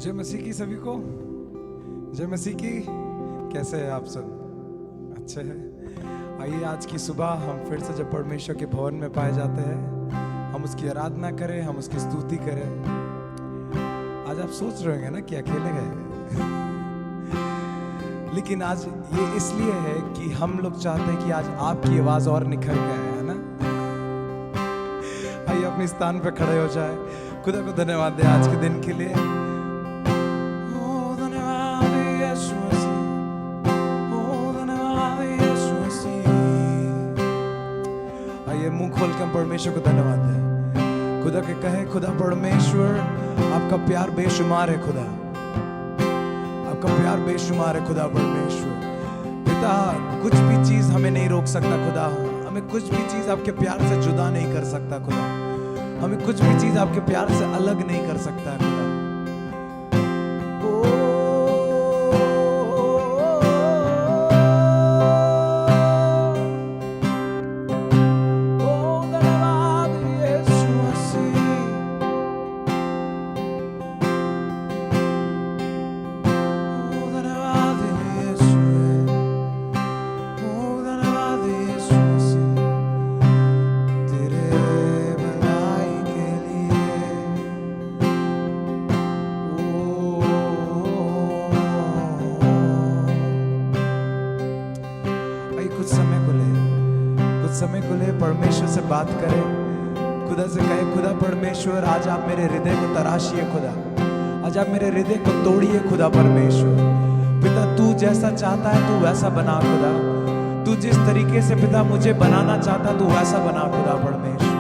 जय मसीह की सभी को। जय मसीह की। कैसे हैं आप सब? अच्छे हैं। आइए आज की सुबह हम फिर से जब परमेश्वर के भवन में पाए जाते हैं, हम उसकी आराधना करें, हम उसकी स्तुति करें। आज आप सोच रहे होंगे ना कि अकेले गए लेकिन आज ये इसलिए है कि हम लोग चाहते हैं कि आज आपकी आवाज और निखर के आए, है ना। आइए अपने स्थान पे खड़े हो जाए, खुदा को धन्यवाद दे आज के दिन के लिए। मुंह खोल के हम परमेश्वर को धन्यवाद दें। खुदा के कहे, खुदा परमेश्वर आपका प्यार बेशुमार है। खुदा आपका प्यार बेशुमार है। खुदा परमेश्वर पिता, कुछ भी चीज हमें नहीं रोक सकता। खुदा हमें कुछ भी चीज आपके प्यार से जुदा नहीं कर सकता। खुदा हमें कुछ भी चीज आपके प्यार से अलग नहीं कर सकता। खुदा समय को ले परमेश्वर से बात करें। खुदा से कहे, खुदा परमेश्वर आज आप मेरे हृदय को तराशिए। खुदा आज आप मेरे हृदय को तोड़िए। खुदा परमेश्वर पिता, तू जैसा चाहता है तू वैसा बना। खुदा तू जिस तरीके से पिता मुझे बनाना चाहता तू वैसा बना। खुदा परमेश्वर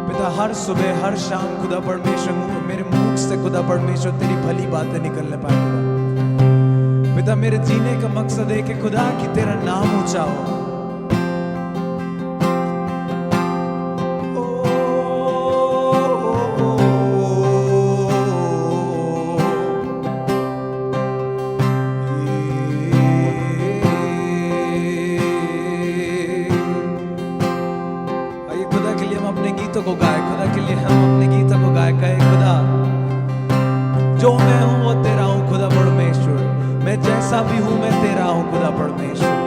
पिता, हर सुबह हर शाम खुदा परमेश्वर मेरे मुख से खुदा परमेश्वर तेरी भली बातें निकलने पाए। खुदा पिता, मेरे जीने का मकसद है कि खुदा कि तेरा नाम ऊंचा हो। आइए खुदा के लिए हम अपने गीतों को गाए। खुदा के लिए हम अपने गीतों को गाए। कहे, खुदा जो मैं हूं वो तेरा हूं। खुदा परमेश्वर मैं जैसा भी हूं मैं तेरा हूं। खुदा परमेश्वर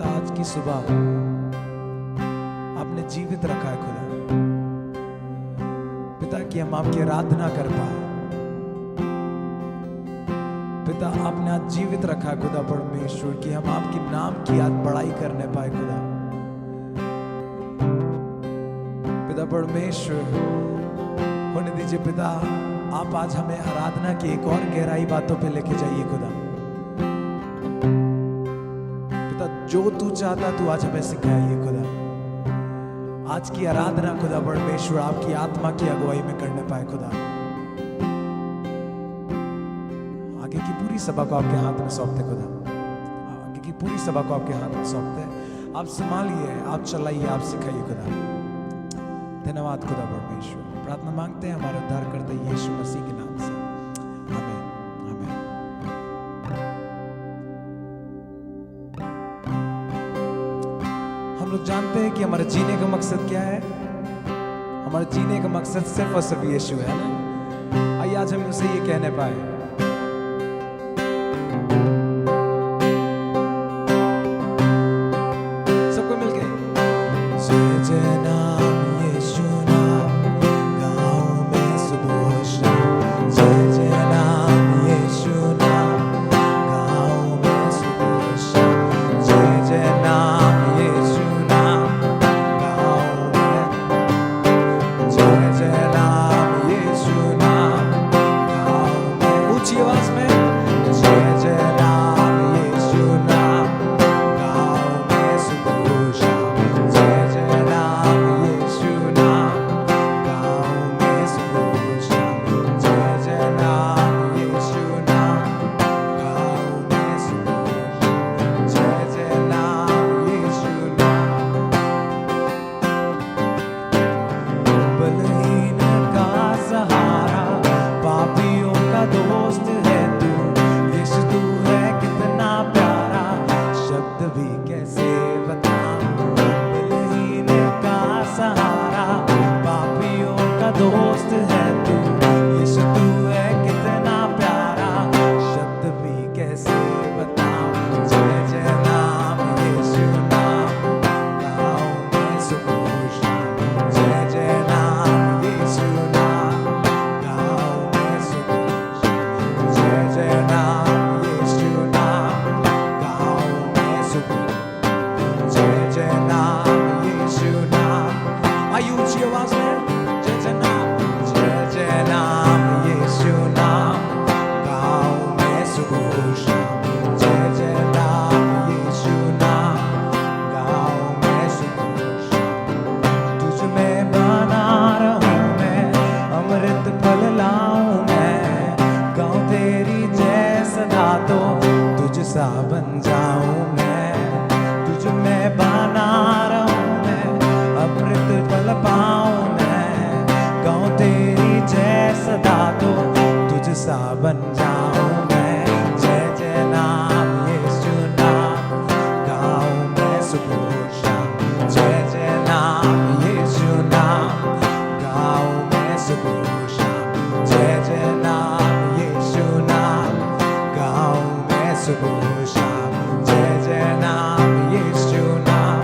आज की सुबह आपने जीवित रखा है। खुदा पिता कि हम आपकी आराधना कर पाए। पिता आपने आज जीवित रखा है खुदा परमेश्वर कि हम आपके नाम की आज बड़ाई करने पाए। खुदा पिता परमेश्वर होने दीजिए। पिता आप आज हमें आराधना की एक और गहराई बातों पे लेके जाइए। खुदा जो तू चाहता तू आज हमें सिखाइए। खुदा आज की आराधना खुदा परमेश्वर आपकी आत्मा की अगुवाई में करने पाए। खुदा आगे की पूरी सभा को आपके हाथ में सौंपते। खुदा आगे की पूरी सभा को आपके हाथ में सौंपते। आप संभालिए, आप चलाइए, आप सिखाइए। खुदा धन्यवाद खुदा परमेश्वर। प्रार्थना मांगते हैं हमारे उद्धारकर्ता यीशु मसीह के नाम से, आमीन। हम लोग जानते हैं कि हमारे जीने का मकसद क्या है। हमारे जीने का मकसद सिर्फ और सिर्फ यीशु है ना। आइए आज हम उसे ये कहने पाए। सबको मिलके जय जय नाम यीशु नाम गाँव में सुबह शाम। जय जय नाम यीशु नाम गाँव में सुबह शाम। जय जय नाम सा बन जाऊं मैं। जय जय नाम यीशु नाम गाऊं मैं सुबह शाम। जय जय नाम यीशु नाम गाऊं मैं सुबह शाम। जय जय नाम यीशु नाम गाऊं मैं सुबह शाम। जय जय नाम यीशु नाम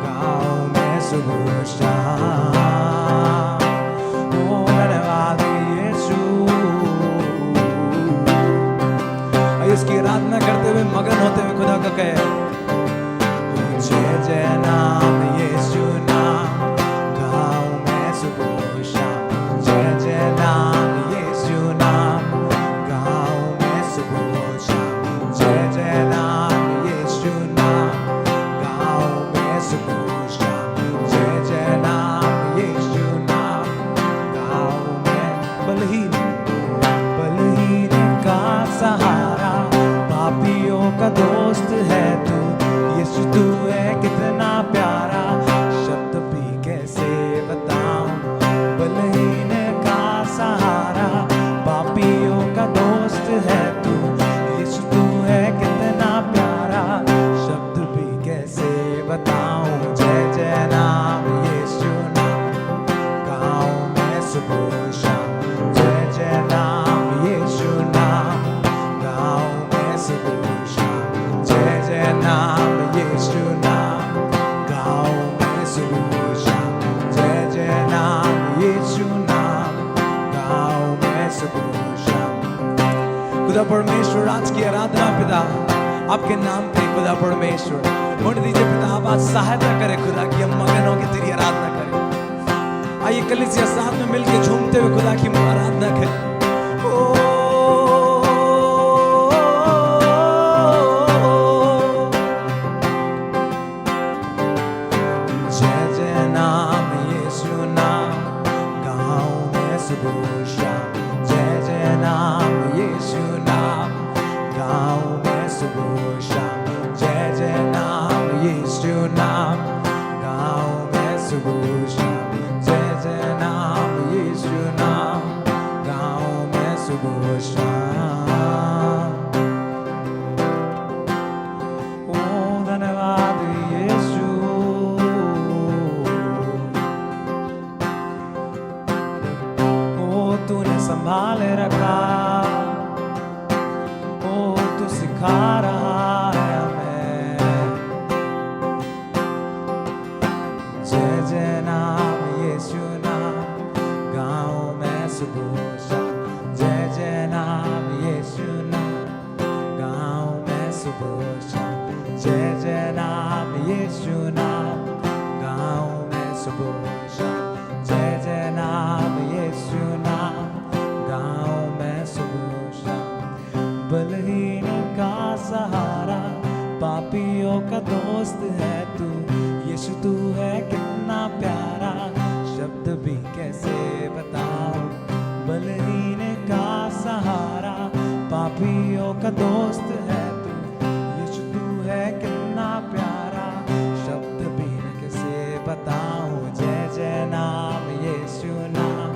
गाऊं मैं सुबह शाम। ओ धन्यवाद यीशु। आइए इसकी आराधना करते हुए मगन होते हुए खुदा का कहे। जय जय नाम यीशु नाम गाऊं मैं सुबह शाम। जय जय नाम यीशु नाम गाऊं मैं सुबह शाम। जय जय नाम यीशु नाम गाऊं मैं सुबह शाम। जय जय नाम यीशु नाम गाऊं मैं। बलहीन का सहारा पापियों का दोस्त है तू। यीशु तू है कितना प्यारा शब्द भी कैसे बताऊं। बलहीन का सहारा पापियों का दोस्त है तू। यीशु तू है कितना प्यारा शब्द भी कैसे बताऊं। जय जय नाम यीशु नाम गाऊं मैं सुबह शाम। जय जय नाम यीशु नाम गाऊं मैं सुबह शाम। जय जय नाम यीशु नाम गाऊं मैं सुबह शाम। जय जय नाम यीशु नाम गाऊं मैं सुबह शाम। खुदा परमेश्वर आज की आराधना पिता आपके नाम पे खुदा परमेश्वर होने दीजिए पिता। आप आज सहायता करें खुदा की हम मगन होकर तेरी आराधना करें। आइए कलीसिया साथ में मिलकर झूमते हुए खुदा की आराधना करें। जय जय नाम यीशु नाम गाऊं मैं सुबह शाम। जय जय नाम यीशु नाम गाऊं मैं सुबह शाम। जय जय नाम यीशु नाम गाऊं मैं सुबह शाम। जय जय नाम यीशु नाम गाऊं मैं सुबह शाम। ओ धन्यवाद यीशु। तूने संभाले रखा। ओ तू सिखा रहा है हमें। जय जय नाम यीशु नाम गाऊं मैं सुबह शाम। जय जय नाम यीशु नाम गाऊं मैं सुबह शाम। जय जय नाम यीशु नाम गाऊं मैं सुबह शाम। जय जय नाम यीशु नाम गाऊं मैं सुबह शाम। बलहीन का सहारा पापियों का दोस्त है तू। यीशु तू है कितना प्यारा शब्द भी कैसे बताऊं। बलहीन का सहारा पापियों का दोस्त है तू। यीशु तू है कितना प्यारा शब्द भी कैसे बताऊं। जय जय नाम यीशु नाम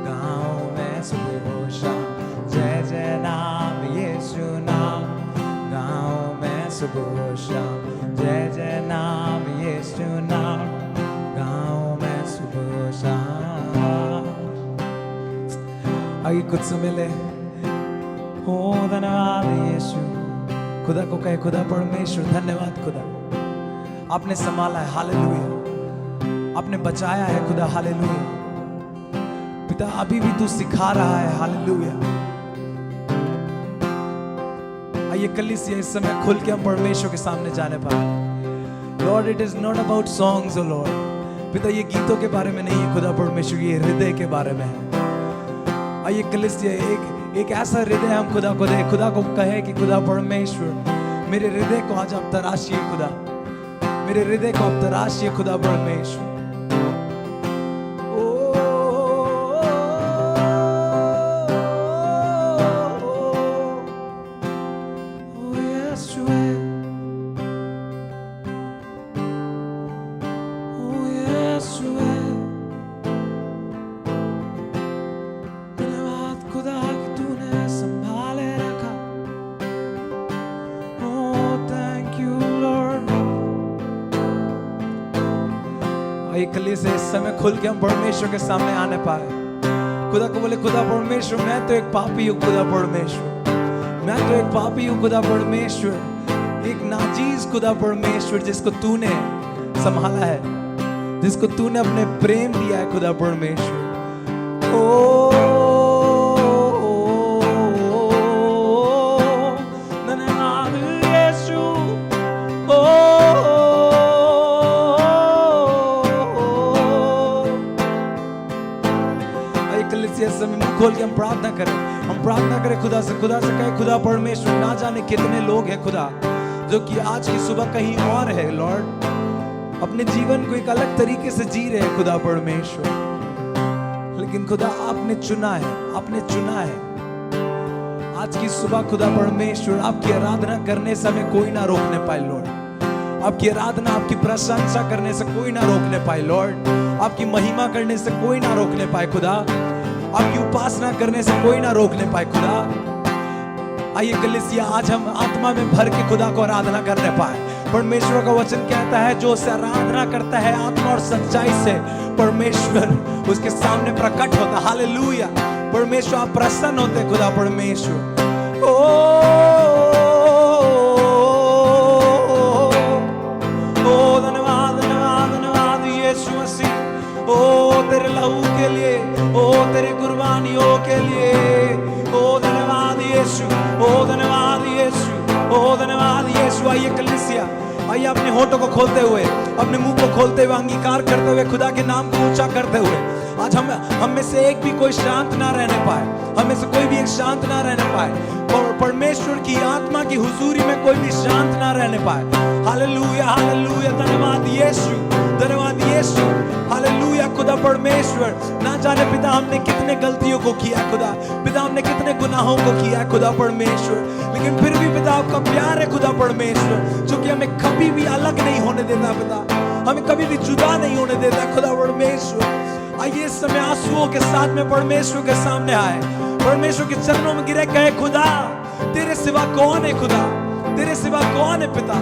गाऊं मैं सुबह शाम। जय जय नाम यीशु नाम गाऊं मैं सुबह शाम। जय जय नाम यीशु नाम गाऊं मैं सुबह शाम। आइए कुछ समय ले। हो धन्यवाद यीशु। खुदा को कहे खुदा परमेश्वर धन्यवाद खुदा आपने संभाला है। हालेलुया आपने बचाया है खुदा। हालेलुया पिता अभी भी तू सिखा रहा है। हालेलुया आइए कलीसिया इस समय खुल के हम परमेश्वर के सामने जाने पाए। Lord it is not about songs O Lord. पिता ये गीतों के बारे में नहीं है खुदा परमेश्वर, ये हृदय के बारे में है। आइए कलीसिया एक ऐसा हृदय हम खुदा को दे। खुदा को कहे कि खुदा परमेश्वर मेरे हृदय को आज आप तराशिए खुदा। मेरे हृदय को आप तराशिए खुदा परमेश्वर। धन्यवाद खुदा कि तूने एक कलीसिया इस समय खुल के हम परमेश्वर के सामने आने पाए। खुदा को बोले, खुदा परमेश्वर मैं तो एक पापी हूँ, खुदा परमेश्वर मैं तो एक पापी हूँ, खुदा परमेश्वर, एक नाजीज खुदा परमेश्वर जिसको तूने संभाला है, जिसको तूने अपने प्रेम दिया है खुदा परमेश्वर। धन्यवाद यीशु, कलीसिया समय मुंह खोल के हम प्रार्थना करें खुदा से कहे, खुदा परमेश्वर ना जाने कितने लोग हैं खुदा जो कि आज की सुबह कहीं और है लॉर्ड, अपने जीवन को एक अलग तरीके से जी रहे हैं खुदा परमेश्वर, लेकिन खुदा आपने चुना है आज की सुबह खुदा परमेश्वर आपकी आराधना करने से हमें कोई ना रोकने पाए लॉर्ड, आपकी आराधना आपकी प्रशंसा करने से कोई ना रोकने पाए लॉर्ड, आपकी महिमा करने से कोई ना रोकने पाए खुदा, आपकी उपासना करने से कोई ना रोकने पाए खुदा। आइए कलीसिया आज हम आत्मा में भर के खुदा को आराधना करने पाए। परमेश्वर का वचन कहता है जो उसे आराधना करता है आत्मा और सच्चाई से, परमेश्वर उसके सामने प्रकट होता। हालेलुया, परमेश्वर आप प्रसन्न होते खुदा परमेश्वर। धन्यवाद यीशु मसीह, तेरे लहू के लिए, तेरे कुर्बानियों के लिए, धन्यवाद यीशु, धन्यवाद यीशु, धन्यवाद यीशु। आइए कलीसिया, आइए अपने होठों को खोलते हुए, अपने मुंह को खोलते हुए, अंगीकार करते हुए, खुदा के नाम को ऊंचा करते हुए, आज हम में से एक भी कोई शांत ना रहने पाए, हम में से कोई भी एक शांत ना रहने पाए, परमेश्वर की आत्मा की हुजूरी में कोई भी शांत ना रहने पाए। हालेलुया, हालेलुया, धन्यवाद यीशु, धन्यवाद यीशु, हालेलुया। खुदा परमेश्वर ना जाने पिता हमने कितने गलतियों को किया खुदा, पिता हमने कितने गुनाहों को किया खुदा परमेश्वर, लेकिन फिर भी पिता आपका प्यार है खुदा परमेश्वर, जो कि हमें कभी भी अलग नहीं होने देता पिता, हमें कभी भी जुदा नहीं होने देता खुदा परमेश्वर। आइए इस समय आंसुओं के साथ में परमेश्वर के सामने आए, परमेश्वर के चरणों में गिरे, कहे खुदा तेरे सिवा कौन है खुदा, तेरे सिवा कौन है पिता।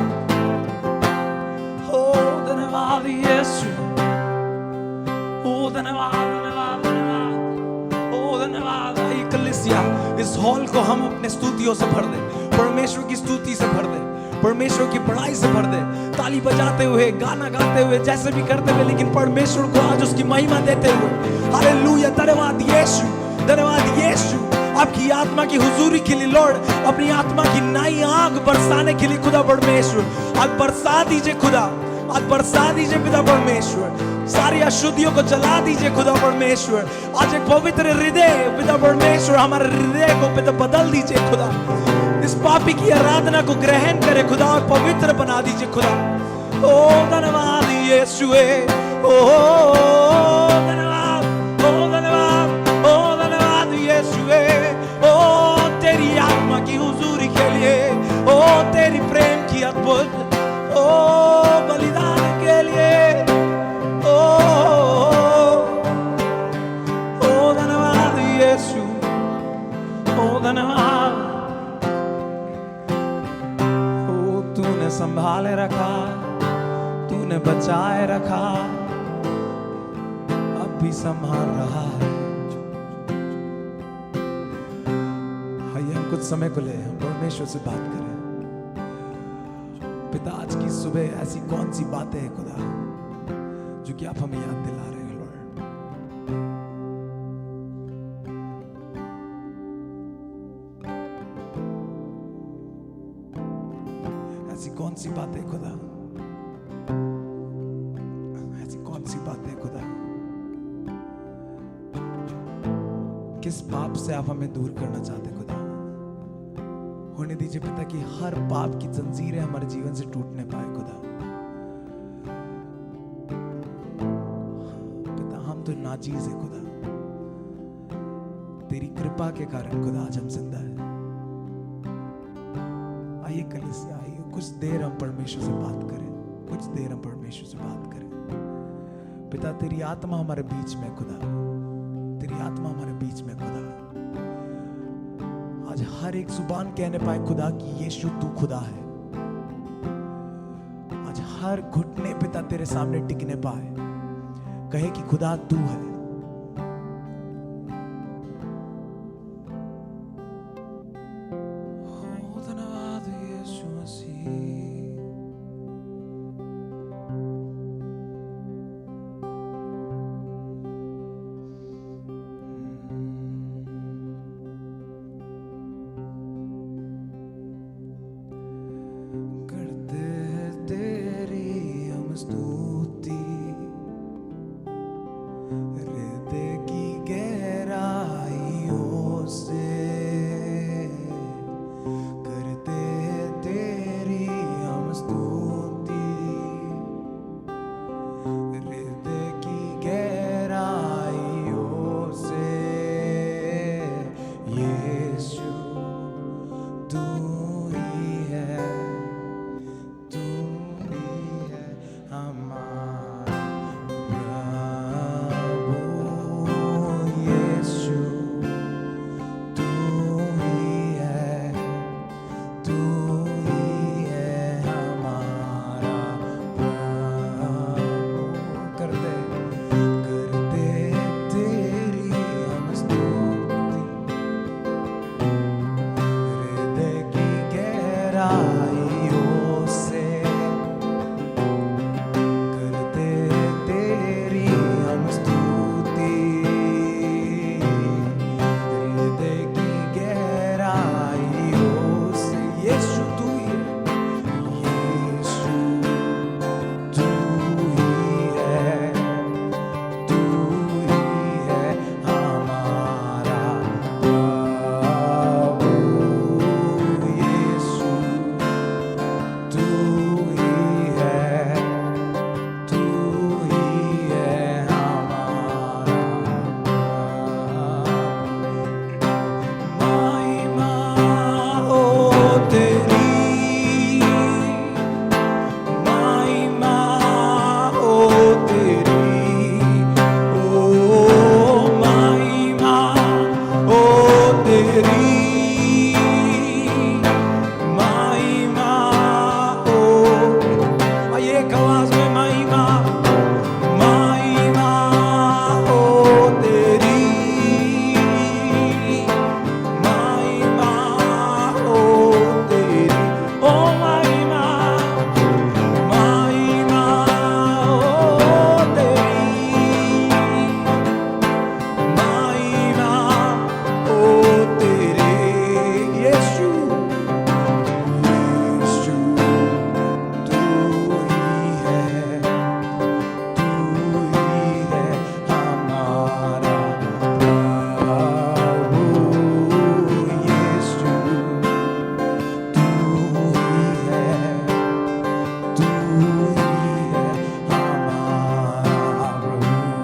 हो धन्यवाद यीशु, ओ धन्यवाद, धन्यवाद, धन्यवाद, ओ धन्यवाद। आइए कलीसिया इस हॉल को हम अपने स्तुतियों से भर दे, परमेश्वर की स्तुति से भर दे, परमेश्वर की बड़ाई से भर दे, ताली बजाते हुए, गाना गाते हुए, जैसे भी करते हुए, लेकिन परमेश्वर को आज उसकी महिमा देते हुए। हालेलुया, धन्यवाद यीशु, धन्यवाद यीशु, आपकी आत्मा की हुजूरी के लिए लॉर्ड, अपनी आत्मा की नई आग बरसाने के लिए खुदा परमेश्वर आज बरसा दीजिए खुदा, आज बरसा दीजिए पिता परमेश्वर, सारी अशुद्धियों को जला दीजिए खुदा परमेश्वर, आज एक पवित्र हृदय पिता परमेश्वर हमारे हृदय को पिता बदल दीजिए खुदा, इस पापी की आराधना को ग्रहण करे खुदा और पवित्र बना दीजिए खुदा। ओ धन्यवाद यीशु, ओ धन्यवाद, ओ धन्यवाद, ओ धन्यवाद यीशु, ओ तेरी आत्मा की हुजूरी के लिए, ओ तेरी प्रेम की अद्भुत ओ बलिदान के लिए, ओ धन्यवाद यीशु, ओ धन्यवाद। तूने संभाले रखा, तूने बचाए रखा, अब भी संभाल रहा है। आइए हम कुछ समय को ले हम परमेश्वर से बात करें। पिता आज की सुबह ऐसी कौन सी बातें हैं खुदा जो कि आप हमें याद दिला रहे हैं लॉर्ड। ऐसी कौन सी बातें खुदा, ऐसी कौन सी बातें खुदा, किस पाप से आप हमें दूर करना चाहते खुदा। होने दीजिए पिता कि हर पाप की जंजीरें हमारे जीवन से टूटने पाए खुदा। पिता हम तो नाचीज है खुदा, तेरी कृपा के कारण खुदा आज हम जिंदा है। आइए कलीसिया, आइए कुछ देर हम परमेश्वर से बात करें, कुछ देर हम परमेश्वर से बात करें। पिता तेरी आत्मा हमारे बीच में खुदा, तेरी आत्मा हमारे बीच में खुदा। आज हर एक जुबान कहने पाए खुदा कि यीशु तू खुदा है। आज हर घुटने पिता तेरे सामने टिकने पाए, कहे कि खुदा तू है। धन्यवाद यीशु मसीह। करते हैं तेरी हम स्तुति, हृदय की गहराइयों से करते हैं तेरी हम स्तुति, हृदय की गहराइयों से। यीशु तू ही है, तू ही है हमारा प्रभु। यीशु तू ही है, तू ही है हमारा प्रभु। करते करते तेरी हम स्तुति, हृदय की गहराइयों से करते तेरी हम स्तुति, हृदय की गहराइयों से। यीशु तू ही है, यीशु तू ही है, तू ही है हमारा प्रभु। यीशु तू ही है, तू ही है हमारा महिमा हो तेरी, महिमा हो तेरी, ओ महिमा हो तेरी, महिमा हो। आइए एक आवाज में महिमा, महिमा हो तेरी, महिमा हो तेरी, ओ महिमा, महिमा हो तेरी, महिमा हो तेरी। यीशु यीशु तू ही है, तू ही है हमारा प्रभु। यीशु तू ही है, तू ही है हमारा प्रभु।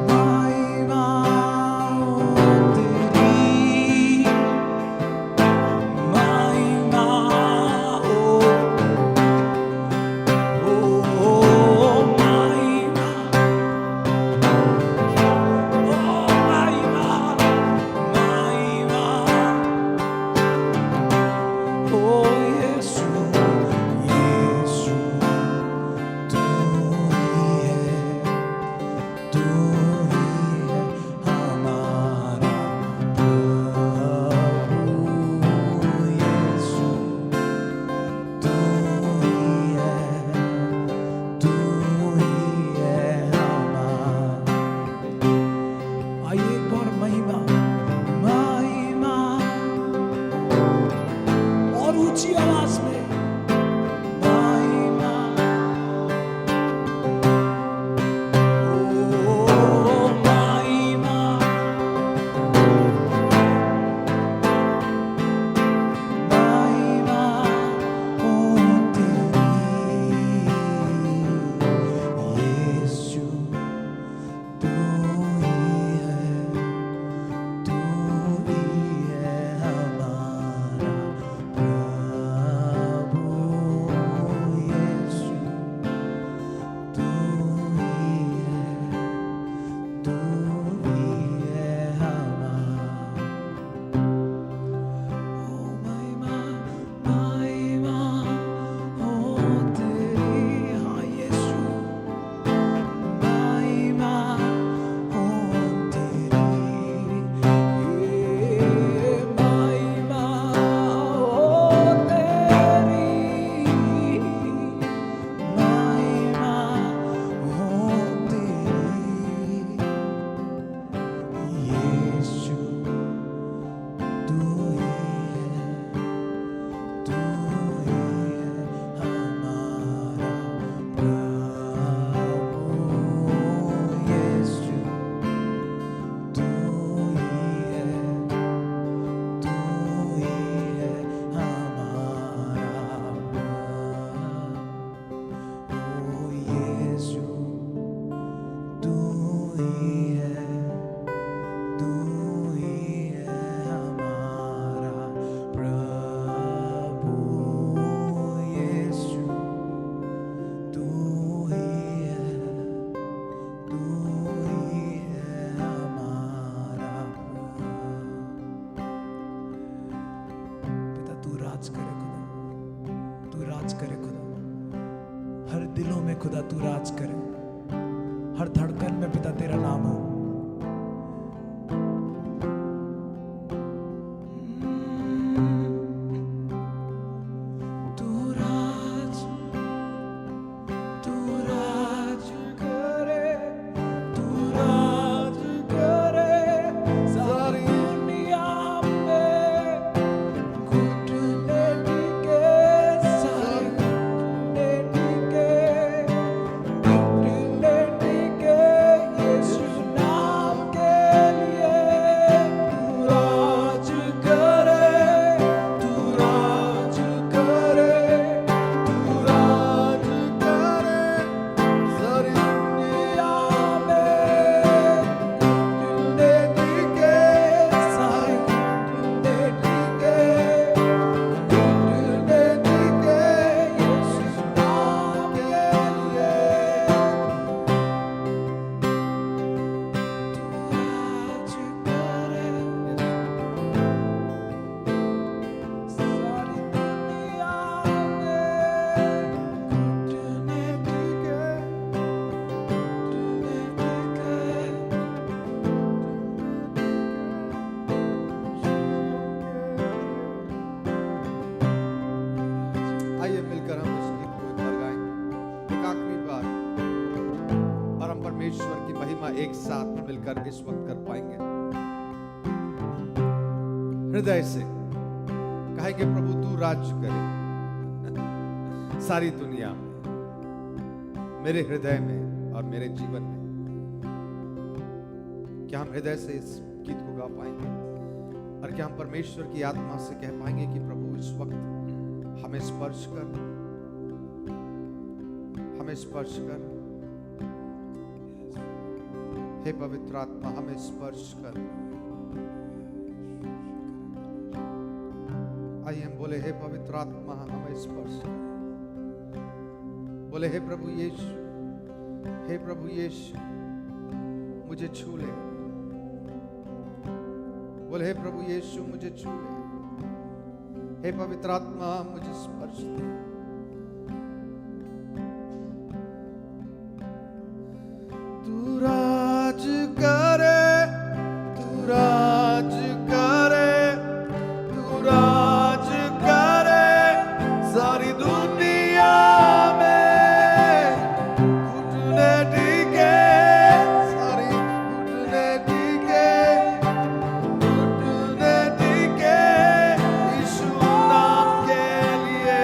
महिमा हो तेरी, महिमा हो, ओ महिमा, ओ महिमा, महिमा हो। यीशु यीशु तू ही है, तू ही है हमारा प्रभु। यीशु तू ही है, तू ही है हमारा। आइए एक बार महिमा, महिमा और ऊंची आवाज में महिमा, ओ महिमा, महिमा हो तेरी। यीशु तू ही है, तू ही है हमारा प्रभु। करे खुदा, हर दिलों में खुदा तू राज करे, हर धड़कन में पिता तेरा नाम हो। एक साथ मिलकर इस वक्त कर पाएंगे। हृदय से कहेंगे प्रभु तू राज करे सारी दुनिया में, मेरे हृदय में और मेरे जीवन में। क्या हम हृदय से इस गीत को गा पाएंगे और क्या हम परमेश्वर की आत्मा से कह पाएंगे कि प्रभु इस वक्त हमें स्पर्श कर, हमें स्पर्श कर। हे पवित्र आत्मा हमें स्पर्श कर। आइए हम बोले हे पवित्र आत्मा हमें स्पर्श कर। बोले हे प्रभु यीशु, हे प्रभु यीशु मुझे छू ले। बोले हे प्रभु यीशु मुझे छू ले। हे पवित्र आत्मा मुझे स्पर्श दे। तू राज करे, तू राज करे, तू राज करे सारी दुनिया में। घुटने टिके सारी घुटने टिके, घुटने टिके यीशु नाम के लिए।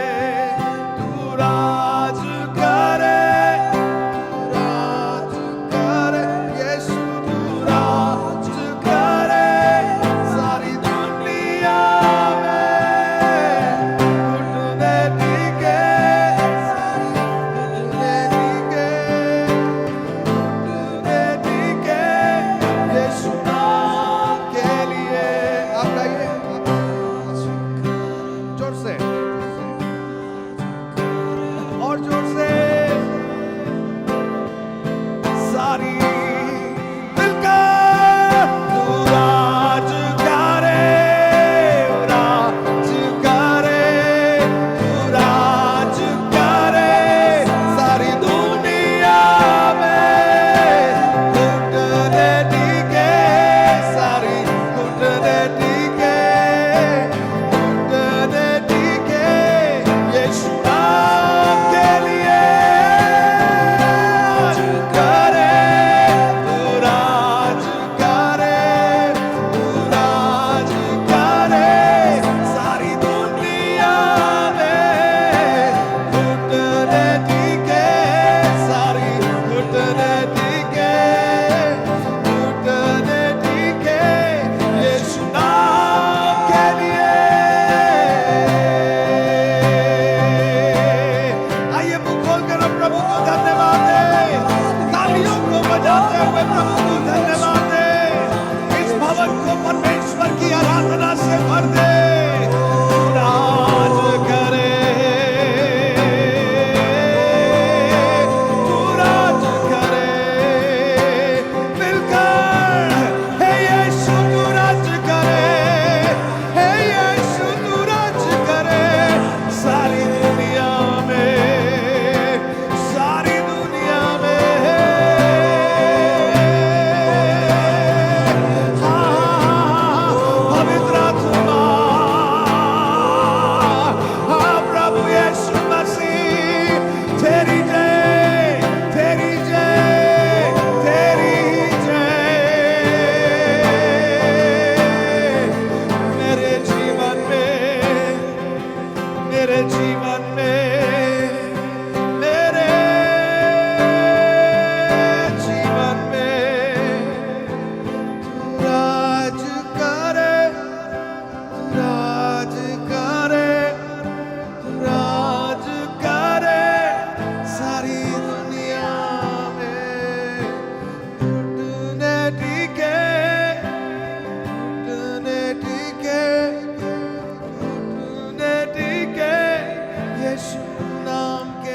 यीशु नाम के।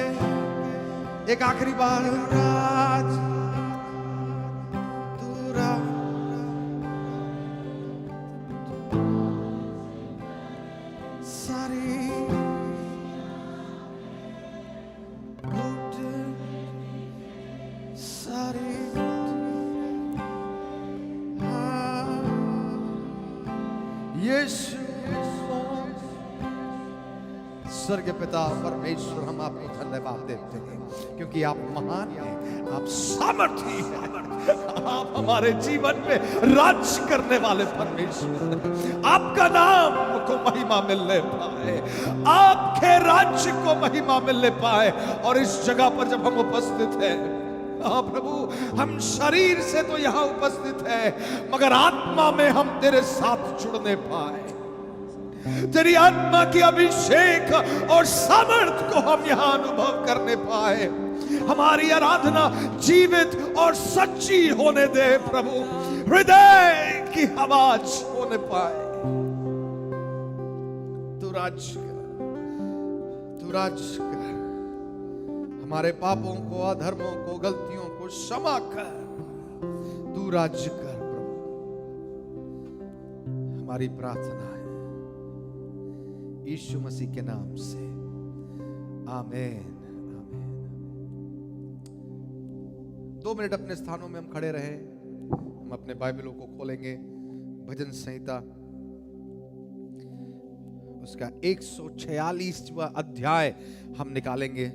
एक आखिरी बार, राज तू राज, सारी सारी यीशु। स्वर्गीय पिता परमेश्वर, हम आपको धन्यवाद देते हैं क्योंकि आप महान हैं, आप सामर्थी हैं, आप हमारे जीवन में राज्य करने वाले परमेश्वर। आपका नाम को महिमा मिलने पाए, आपके राज्य को महिमा मिलने पाए। और इस जगह पर जब हम उपस्थित हैं, हाँ प्रभु, हम शरीर से तो यहां उपस्थित है मगर आत्मा में हम तेरे साथ जुड़ने पाए। तेरी आत्मा की अभिषेक और सामर्थ को हम यहां अनुभव करने पाए। हमारी आराधना जीवित और सच्ची होने दे प्रभु, हृदय की आवाज होने पाए। तू राज कर, तू राज कर, हमारे पापों को, अधर्मों को, गलतियों को क्षमा कर। तू राज्य कर प्रभु, हमारी प्रार्थना है यीशु मसीह के नाम से, आमीन, आमीन। 2 मिनट अपने स्थानों में हम खड़े रहे। हम अपने बाइबलों को खोलेंगे, भजन संहिता उसका 146वां अध्याय हम निकालेंगे।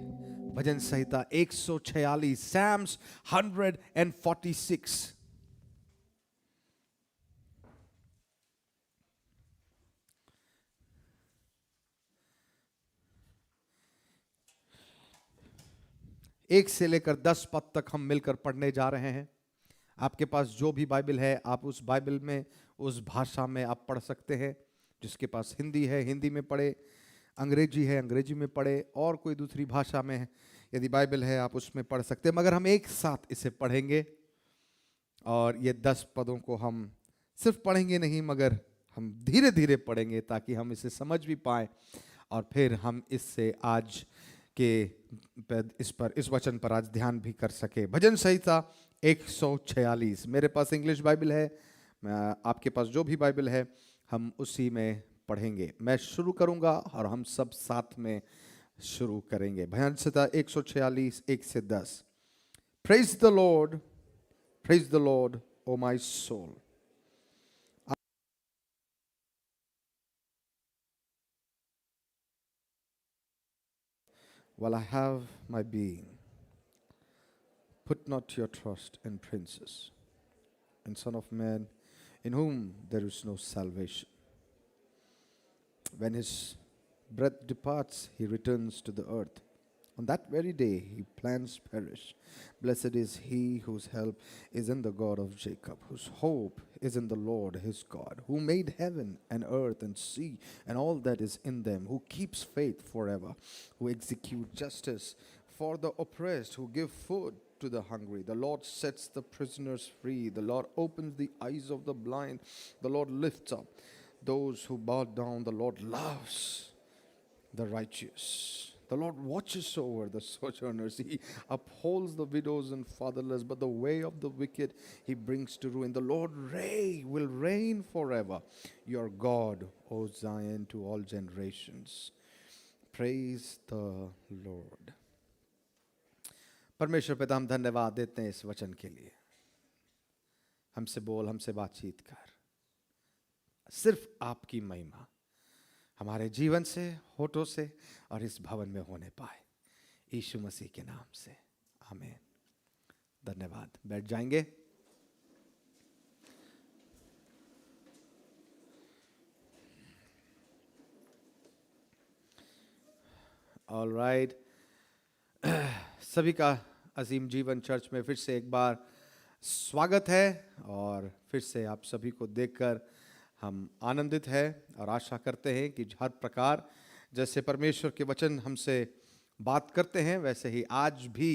भजन संहिता 146, Psalms 146। एक से लेकर 10 पद तक हम मिलकर पढ़ने जा रहे हैं। आपके पास जो भी बाइबल है, आप उस बाइबल में, उस भाषा में आप पढ़ सकते हैं। जिसके पास हिंदी है हिंदी में पढ़े, अंग्रेजी है अंग्रेजी में पढ़े, और कोई दूसरी भाषा में यदि बाइबल है आप उसमें पढ़ सकते हैं। मगर हम एक साथ इसे पढ़ेंगे और ये 10 पदों को हम सिर्फ पढ़ेंगे नहीं मगर हम धीरे धीरे पढ़ेंगे ताकि हम इसे समझ भी पाएं और फिर हम इससे आज के इस वचन पर आज ध्यान भी कर सके। भजन संहिता 146। मेरे पास इंग्लिश बाइबल है, आपके पास जो भी बाइबल है हम उसी में पढ़ेंगे। मैं शुरू करूंगा और हम सब साथ में शुरू करेंगे। भजन संहिता 146 1 से 10। Praise the Lord O my soul. While I have my being, put not your trust in princes, in Son of Man, in whom there is no salvation. When his breath departs, he returns to the earth. On that very day, his plans perish. Blessed is he whose help is in the God of Jacob, whose hope is in the Lord his God, who made heaven and earth and sea and all that is in them, who keeps faith forever, who executes justice for the oppressed, who give food to the hungry. The Lord sets the prisoners free. The Lord opens the eyes of the blind. The Lord lifts up those who bow down. The Lord loves the righteous. The Lord watches over the sojourners. He upholds the widows and fatherless, but the way of the wicked he brings to ruin. The Lord will reign forever. Your God, O Zion, to all generations. Praise the Lord. परमेश्वर पिता, हम धन्यवाद देते हैं इस वचन के लिए। हमसे बोल, हमसे बातचीत कर। सिर्फ आपकी महिमा हमारे जीवन से, होठों से और इस भवन में होने पाए, यीशु मसीह के नाम से, आमीन। धन्यवाद। बैठ जाएंगे। All right. सभी का अजीम जीवन चर्च में फिर से एक बार स्वागत है और फिर से आप सभी को देखकर हम आनंदित हैं और आशा करते हैं कि हर प्रकार जैसे परमेश्वर के वचन हमसे बात करते हैं वैसे ही आज भी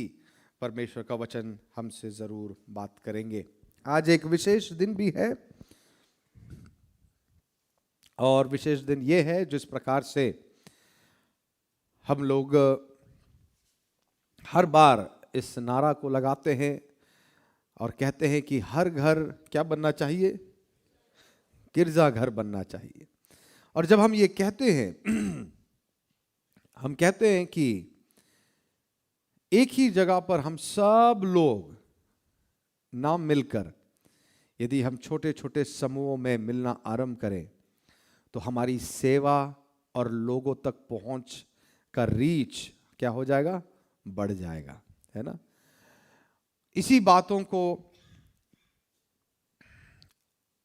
परमेश्वर का वचन हमसे ज़रूर बात करेंगे। आज एक विशेष दिन भी है और विशेष दिन ये है जिस प्रकार से हम लोग हर बार इस नारा को लगाते हैं और कहते हैं कि हर घर क्या बनना चाहिए? गिरजा घर बनना चाहिए। और जब हम ये कहते हैं हम कहते हैं कि एक ही जगह पर हम सब लोग ना मिलकर यदि हम छोटे छोटे समूहों में मिलना आरंभ करें तो हमारी सेवा और लोगों तक पहुंच का रीच क्या हो जाएगा? बढ़ जाएगा, है ना। इसी बातों को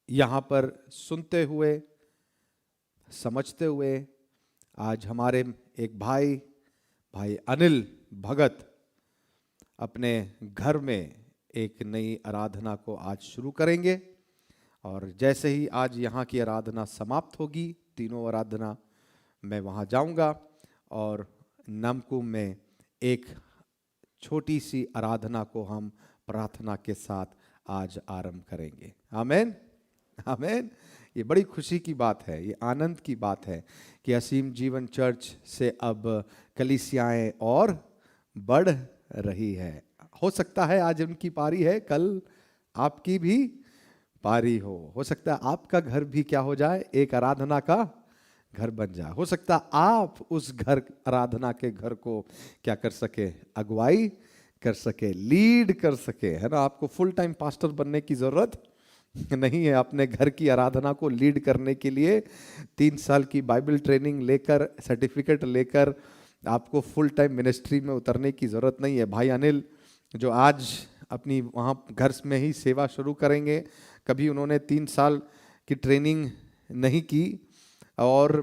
यहां पर सुनते हुए, समझते हुए आज हमारे एक भाई अनिल भगत अपने घर में एक नई आराधना को आज शुरू करेंगे। और जैसे ही आज यहाँ की आराधना समाप्त होगी, तीनों आराधना, मैं वहाँ जाऊँगा और नामकुम में एक छोटी सी आराधना को हम प्रार्थना के साथ आज आरंभ करेंगे। आमीन, आमीन। ये बड़ी खुशी की बात है, ये आनंद की बात है कि असीम जीवन चर्च से अब कलीसियाएं और बढ़ रही है। हो सकता है आज उनकी पारी है, कल आपकी भी पारी हो सकता है आपका घर भी क्या हो जाए? एक आराधना का घर बन जाए। हो सकता है आप उस घर, आराधना के घर को क्या कर सके? अगुवाई कर सके, लीड कर सके, है ना। आपको फुल टाइम पास्टर बनने की जरूरत नहीं है। अपने घर की आराधना को लीड करने के लिए 3 साल की बाइबल ट्रेनिंग लेकर, सर्टिफिकेट लेकर आपको फुल टाइम मिनिस्ट्री में उतरने की जरूरत नहीं है। भाई अनिल जो आज अपनी वहाँ घर में ही सेवा शुरू करेंगे, कभी उन्होंने 3 साल की ट्रेनिंग नहीं की और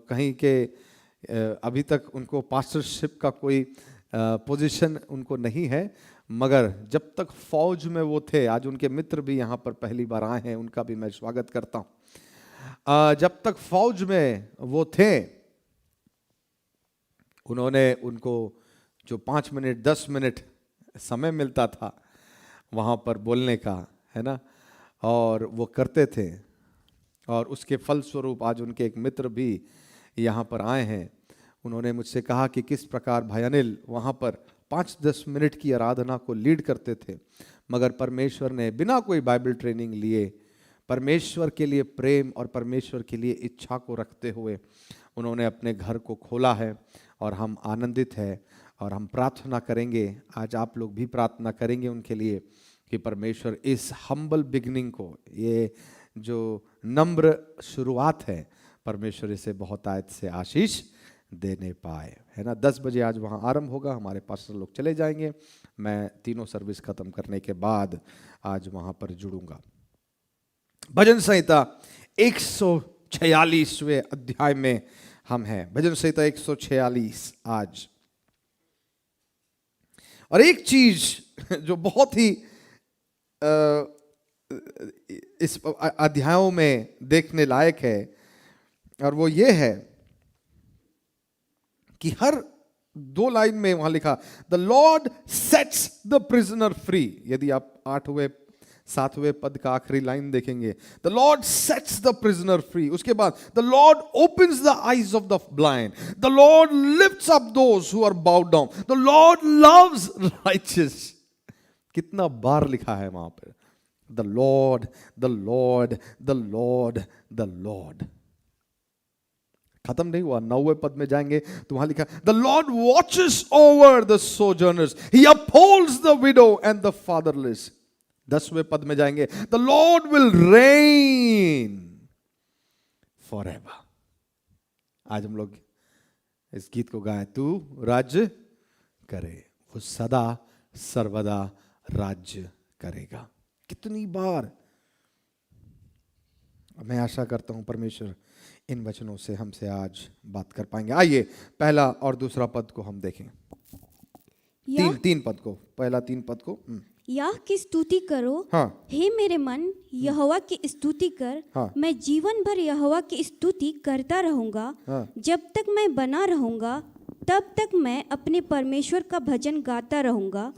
कहीं के अभी तक उनको पास्टरशिप का कोई पोजीशन उनको नहीं है, मगर जब तक फौज में वो थे, आज उनके मित्र भी यहाँ पर पहली बार आए हैं, उनका भी मैं स्वागत करता हूँ। जब तक फौज में वो थे, उनको जो 5 मिनट 10 मिनट समय मिलता था वहाँ पर बोलने का, है ना, और वो करते थे। और उसके फलस्वरूप आज उनके एक मित्र भी यहाँ पर आए हैं। उन्होंने मुझसे कहा कि किस प्रकार भाई अनिल वहाँ पर 5-10 मिनट की आराधना को लीड करते थे, मगर परमेश्वर ने बिना कोई बाइबल ट्रेनिंग लिए, परमेश्वर के लिए प्रेम और परमेश्वर के लिए इच्छा को रखते हुए उन्होंने अपने घर को खोला है। और हम आनंदित हैं और हम प्रार्थना करेंगे, आज आप लोग भी प्रार्थना करेंगे उनके लिए कि परमेश्वर इस हम्बल बिगनिंग को, ये जो नम्र शुरुआत है, परमेश्वर इसे बहुत आयत से आशीष देने पाए, है ना। 10 बजे आज वहाँ आरंभ होगा, हमारे पास्टर लोग चले जाएंगे, मैं तीनों सर्विस खत्म करने के बाद आज वहाँ पर जुड़ूंगा। भजन संहिता 146वें अध्याय में हम हैं। भजन संहिता 146 आज। और एक चीज जो बहुत ही इस अध्यायों में देखने लायक है, और वो ये है कि हर 2 लाइन में वहां लिखा the lord sets the prisoner free. यदि आप 7वें पद का आखिरी लाइन देखेंगे, the lord sets the prisoner free. उसके बाद the lord opens the eyes of the blind, the lord lifts up those who are bowed down, the lord loves righteous. कितना बार लिखा है वहां पर the lord, the lord, the lord, the lord. खत्म नहीं हुआ, 9वें पद में जाएंगे तो वहां लिखा the Lord watches over the sojourners, he upholds the widow and the fatherless. 10वें पद में जाएंगे the Lord will reign forever. आज हम लोग इस गीत को गाए, तू राज्य करे, वो सदा सर्वदा राज्य करेगा। कितनी बार मैं आशा करता हूं परमेश्वर इन वचनों से हमसे आज बात कर पाएंगे। आइए पहला और दूसरा पद को हम देखें। तीन पद को, पहला 3 पद को। याह की स्तुति करो, हाँ। हे मेरे मन, यहोवा की स्तुति कर। हाँ। मैं जीवन भर यहोवा की स्तुति करता रहूंगा। हाँ। जब तक मैं बना रहूंगा तब तक मैं अपने परमेश्वर का भजन गाता रहूंगा।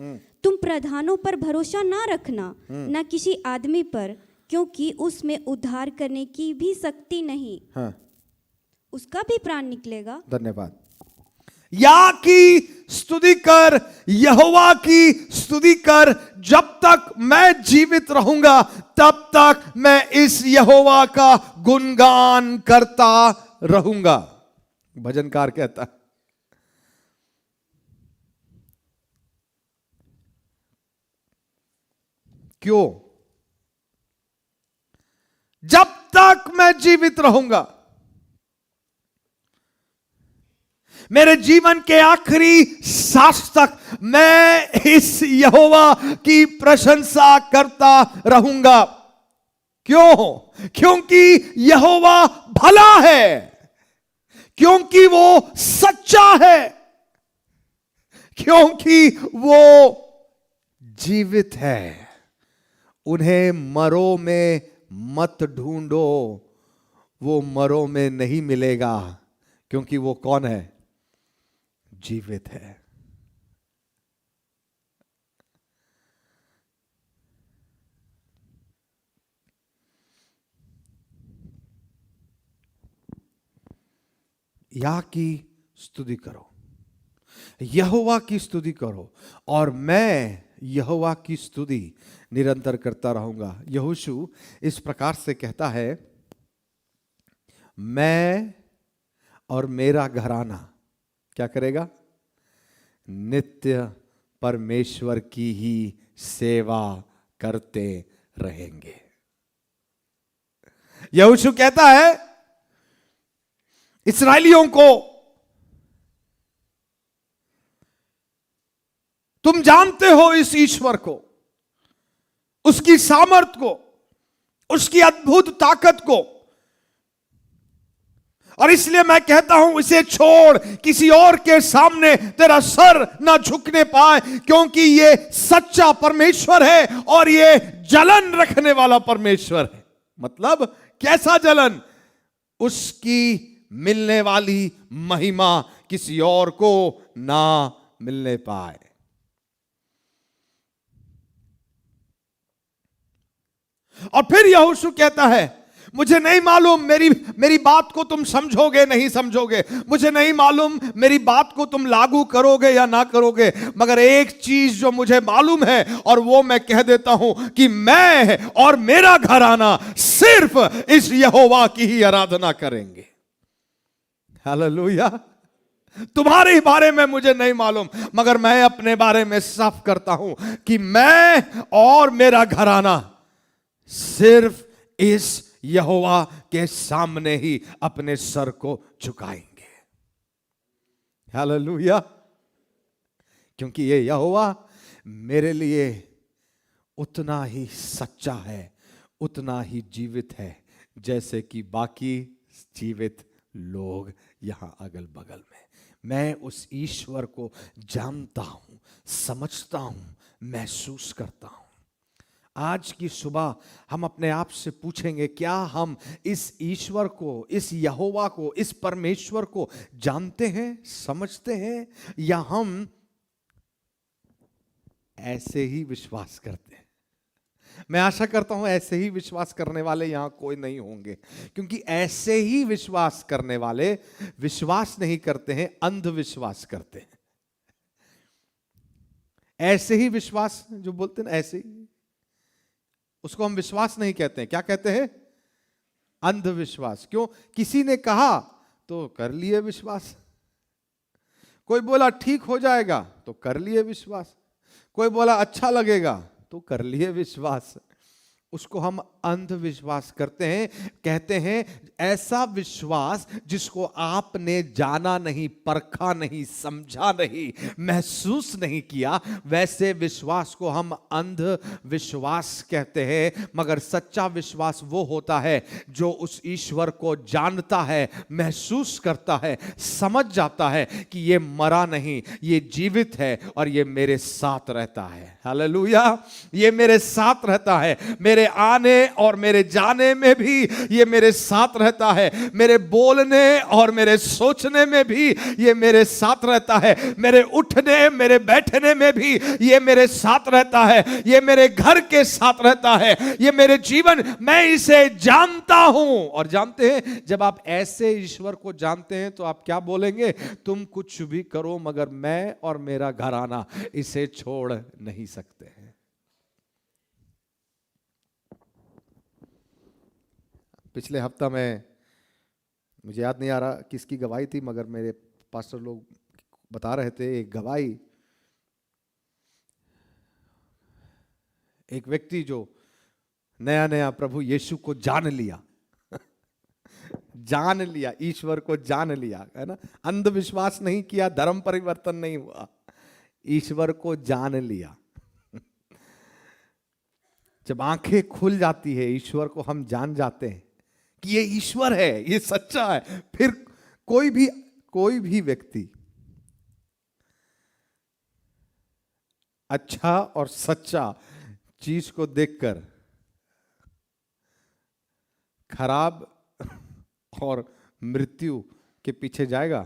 तुम प्रधानों पर भरोसा ना रखना, ना किसी आदमी पर, क्योंकि उसमें उद्धार करने की भी शक्ति नहीं। हाँ। उसका भी प्राण निकलेगा। धन्यवाद। या की स्तुति कर, यहोवा की स्तुति कर, जब तक मैं जीवित रहूंगा तब तक मैं इस यहोवा का गुणगान करता रहूंगा। भजनकार कहता है। क्यों? जब तक मैं जीवित रहूंगा, मेरे जीवन के आखिरी सांस तक मैं इस यहोवा की प्रशंसा करता रहूंगा। क्यों? क्योंकि यहोवा भला है, क्योंकि वो सच्चा है, क्योंकि वो जीवित है। उन्हें मरों में मत ढूंढो, वो मरों में नहीं मिलेगा, क्योंकि वो कौन है? जीवित है। या की स्तुति करो, यहोवा की स्तुति करो, और मैं यहोवा की स्तुति निरंतर करता रहूंगा। यहोशू इस प्रकार से कहता है, मैं और मेरा घराना क्या करेगा? नित्य परमेश्वर की ही सेवा करते रहेंगे। यहोशू कहता है इस्राएलियों को, तुम जानते हो इस ईश्वर को, उसकी सामर्थ को, उसकी अद्भुत ताकत को, और इसलिए मैं कहता हूं इसे छोड़, किसी और के सामने तेरा सर ना झुकने पाए, क्योंकि ये सच्चा परमेश्वर है और ये जलन रखने वाला परमेश्वर है। मतलब कैसा जलन? उसकी मिलने वाली महिमा किसी और को ना मिलने पाए। और फिर यहोशू कहता है, मुझे नहीं मालूम मेरी बात को तुम समझोगे नहीं समझोगे, मुझे नहीं मालूम मेरी बात को तुम लागू करोगे या ना करोगे, मगर एक चीज जो मुझे मालूम है और वो मैं कह देता हूं कि मैं और मेरा घराना सिर्फ इस यहोवा की ही आराधना करेंगे। हालेलुया। तुम्हारे बारे में मुझे नहीं मालूम, मगर मैं अपने बारे में साफ करता हूं कि मैं और मेरा घराना सिर्फ इस यहोवा के सामने ही अपने सर को झुकाएंगे। हालेलुया। क्योंकि ये यहोवा मेरे लिए उतना ही सच्चा है, उतना ही जीवित है, जैसे कि बाकी जीवित लोग यहां अगल बगल में। मैं उस ईश्वर को जानता हूं, समझता हूं, महसूस करता हूं। आज की सुबह हम अपने आप से पूछेंगे, क्या हम इस ईश्वर को, इस यहोवा को, इस परमेश्वर को जानते हैं, समझते हैं, या हम ऐसे ही विश्वास करते हैं? मैं आशा करता हूं ऐसे ही विश्वास करने वाले यहां कोई नहीं होंगे, क्योंकि ऐसे ही विश्वास करने वाले विश्वास नहीं करते हैं, अंधविश्वास करते हैं। ऐसे ही विश्वास जो बोलते हैं ना, ऐसे ही, उसको हम विश्वास नहीं कहते हैं। क्या कहते हैं? अंधविश्वास। क्यों? किसी ने कहा तो कर लिए विश्वास, कोई बोला ठीक हो जाएगा तो कर लिए विश्वास, कोई बोला अच्छा लगेगा तो कर लिए विश्वास। उसको हम अंधविश्वास करते हैं। कहते हैं ऐसा विश्वास जिसको आपने जाना नहीं, परखा नहीं, समझा नहीं, महसूस नहीं किया, वैसे विश्वास को हम अंधविश्वास कहते हैं। मगर सच्चा विश्वास वो होता है जो उस ईश्वर को जानता है, महसूस करता है, समझ जाता है कि ये मरा नहीं, ये जीवित है और ये मेरे साथ रहता है। हालेलुया। ये मेरे साथ रहता है, मेरे आने और मेरे जाने में भी ये मेरे साथ रहता है, मेरे बोलने और मेरे सोचने में भी ये मेरे साथ रहता है, मेरे उठने मेरे बैठने में भी ये मेरे साथ रहता है, ये मेरे घर के साथ रहता है, ये मेरे जीवन, मैं इसे जानता हूं। और जानते हैं, जब आप ऐसे ईश्वर को जानते हैं तो आप क्या बोलेंगे? तुम कुछ भी करो मगर मैं और मेरा घराना इसे छोड़ नहीं सकते हैं। पिछले हफ्ता में, मुझे याद नहीं आ रहा किसकी गवाही थी, मगर मेरे पास्टर लोग बता रहे थे एक गवाही, एक व्यक्ति जो नया नया प्रभु यीशु को जान लिया जान लिया, ईश्वर को जान लिया, है ना, अंधविश्वास नहीं किया, धर्म परिवर्तन नहीं हुआ, ईश्वर को जान लिया। जब आंखें खुल जाती है, ईश्वर को हम जान जाते हैं कि ये ईश्वर है, ये सच्चा है, फिर कोई भी व्यक्ति अच्छा और सच्चा चीज को देखकर खराब और मृत्यु के पीछे जाएगा?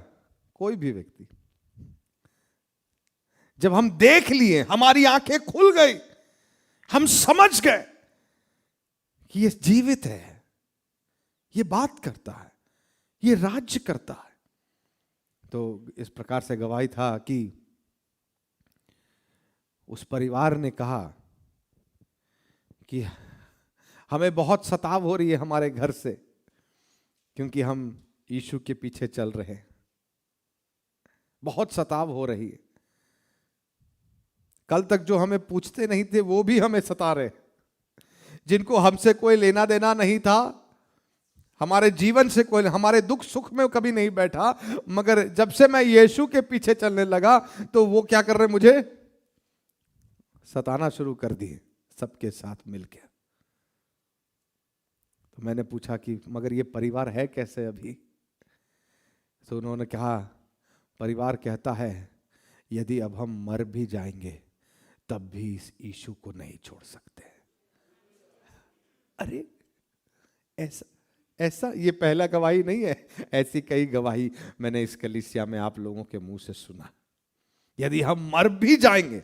कोई भी व्यक्ति। जब हम देख लिए, हमारी आंखें खुल गई, हम समझ गए कि ये जीवित है, ये बात करता है, ये राज्य करता है, तो इस प्रकार से गवाही था कि उस परिवार ने कहा कि हमें बहुत सताव हो रही है हमारे घर से, क्योंकि हम यीशु के पीछे चल रहे हैं, बहुत सताव हो रही है। कल तक जो हमें पूछते नहीं थे वो भी हमें सता रहे, जिनको हमसे कोई लेना देना नहीं था, हमारे जीवन से कोई, हमारे दुख सुख में कभी नहीं बैठा, मगर जब से मैं यीशु के पीछे चलने लगा तो वो क्या कर रहे, मुझे सताना शुरू कर दिए सबके साथ मिलकर। तो मैंने पूछा कि मगर ये परिवार है कैसे अभी? तो उन्होंने कहा, परिवार कहता है यदि अब हम मर भी जाएंगे तब भी इस यीशु को नहीं छोड़ सकते। अरे ऐसा ये पहला गवाही नहीं है, ऐसी कई गवाही मैंने इस कलीसिया में आप लोगों के मुंह से सुना। यदि हम मर भी जाएंगे,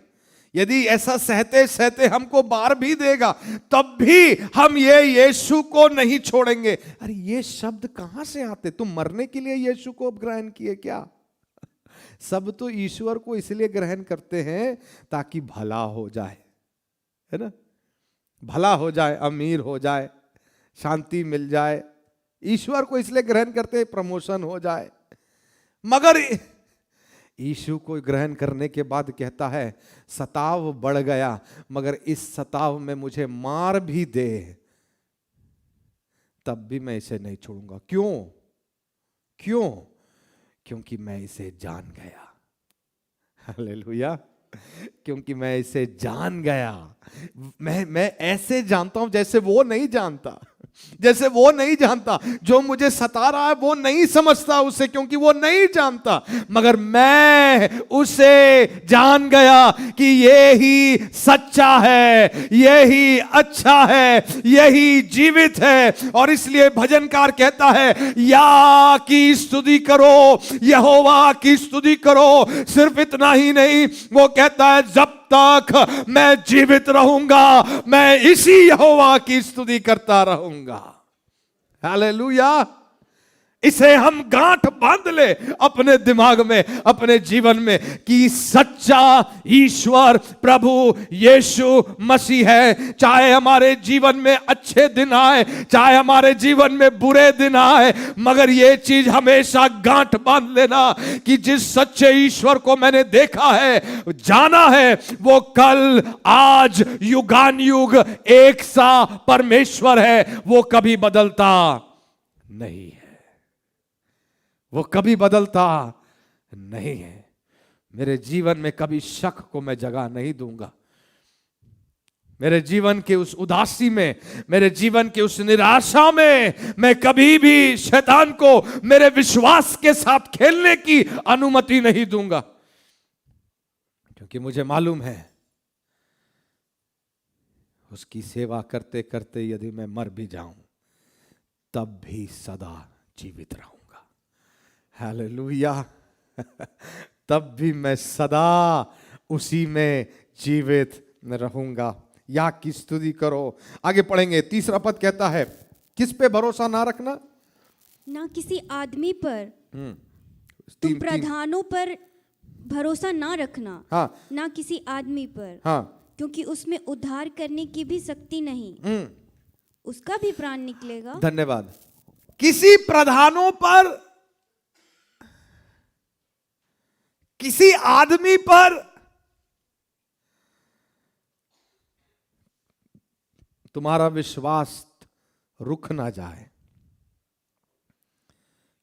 यदि ऐसा सहते सहते हमको बार भी देगा, तब भी हम ये यीशु को नहीं छोड़ेंगे। अरे ये शब्द कहां से आते? तुम मरने के लिए यीशु को ग्रहण किए क्या? सब तो ईश्वर को इसलिए ग्रहण करते हैं ताकि भला हो जाए, है ना, भला हो जाए, अमीर हो जाए, शांति मिल जाए। ईश्वर को इसलिए ग्रहण करते हैं प्रमोशन हो जाए। मगर यीशु को ग्रहण करने के बाद कहता है सताव बढ़ गया, मगर इस सताव में मुझे मार भी दे तब भी मैं इसे नहीं छोड़ूंगा। क्यों? क्योंकि मैं इसे जान गया। हालेलुया। क्योंकि मैं इसे जान गया। मैं ऐसे जानता हूं जैसे वो नहीं जानता, जैसे वो नहीं जानता। जो मुझे सता रहा है वो नहीं समझता उसे, क्योंकि वो नहीं जानता, मगर मैं उसे जान गया कि ये ही सच्चा है, यही अच्छा है, यही जीवित है। और इसलिए भजनकार कहता है या की स्तुति करो, यहोवा की स्तुति करो। सिर्फ इतना ही नहीं, वो कहता है जब तक मैं जीवित रहूंगा मैं इसी यहोवा की स्तुति करता रहूंगा। हालेलुया। इसे हम गांठ बांध ले अपने दिमाग में, अपने जीवन में, कि सच्चा ईश्वर प्रभु यीशु मसीह है। चाहे हमारे जीवन में अच्छे दिन आए, चाहे हमारे जीवन में बुरे दिन आए, मगर ये चीज हमेशा गांठ बांध लेना कि जिस सच्चे ईश्वर को मैंने देखा है, जाना है, वो कल आज युगान युग एक सा परमेश्वर है। वो कभी बदलता नहीं है, वो कभी बदलता नहीं है। मेरे जीवन में कभी शक को मैं जगह नहीं दूंगा। मेरे जीवन के उस उदासी में, मेरे जीवन के उस निराशा में मैं कभी भी शैतान को मेरे विश्वास के साथ खेलने की अनुमति नहीं दूंगा, क्योंकि मुझे मालूम है उसकी सेवा करते करते यदि मैं मर भी जाऊं तब भी सदा जीवित रहूंगा। हालेलुया। तब भी मैं सदा उसी में जीवित रहूंगा। या की स्तुति करो। आगे पढ़ेंगे, तीसरा पद कहता है किस पे भरोसा ना रखना? ना किसी आदमी पर, तुम तीन प्रधानों पर भरोसा ना रखना। हाँ ना किसी आदमी पर, हाँ क्योंकि उसमें उद्धार करने की भी शक्ति नहीं, उसका भी प्राण निकलेगा। धन्यवाद। किसी प्रधानों पर, किसी आदमी पर तुम्हारा विश्वास रुक ना जाए,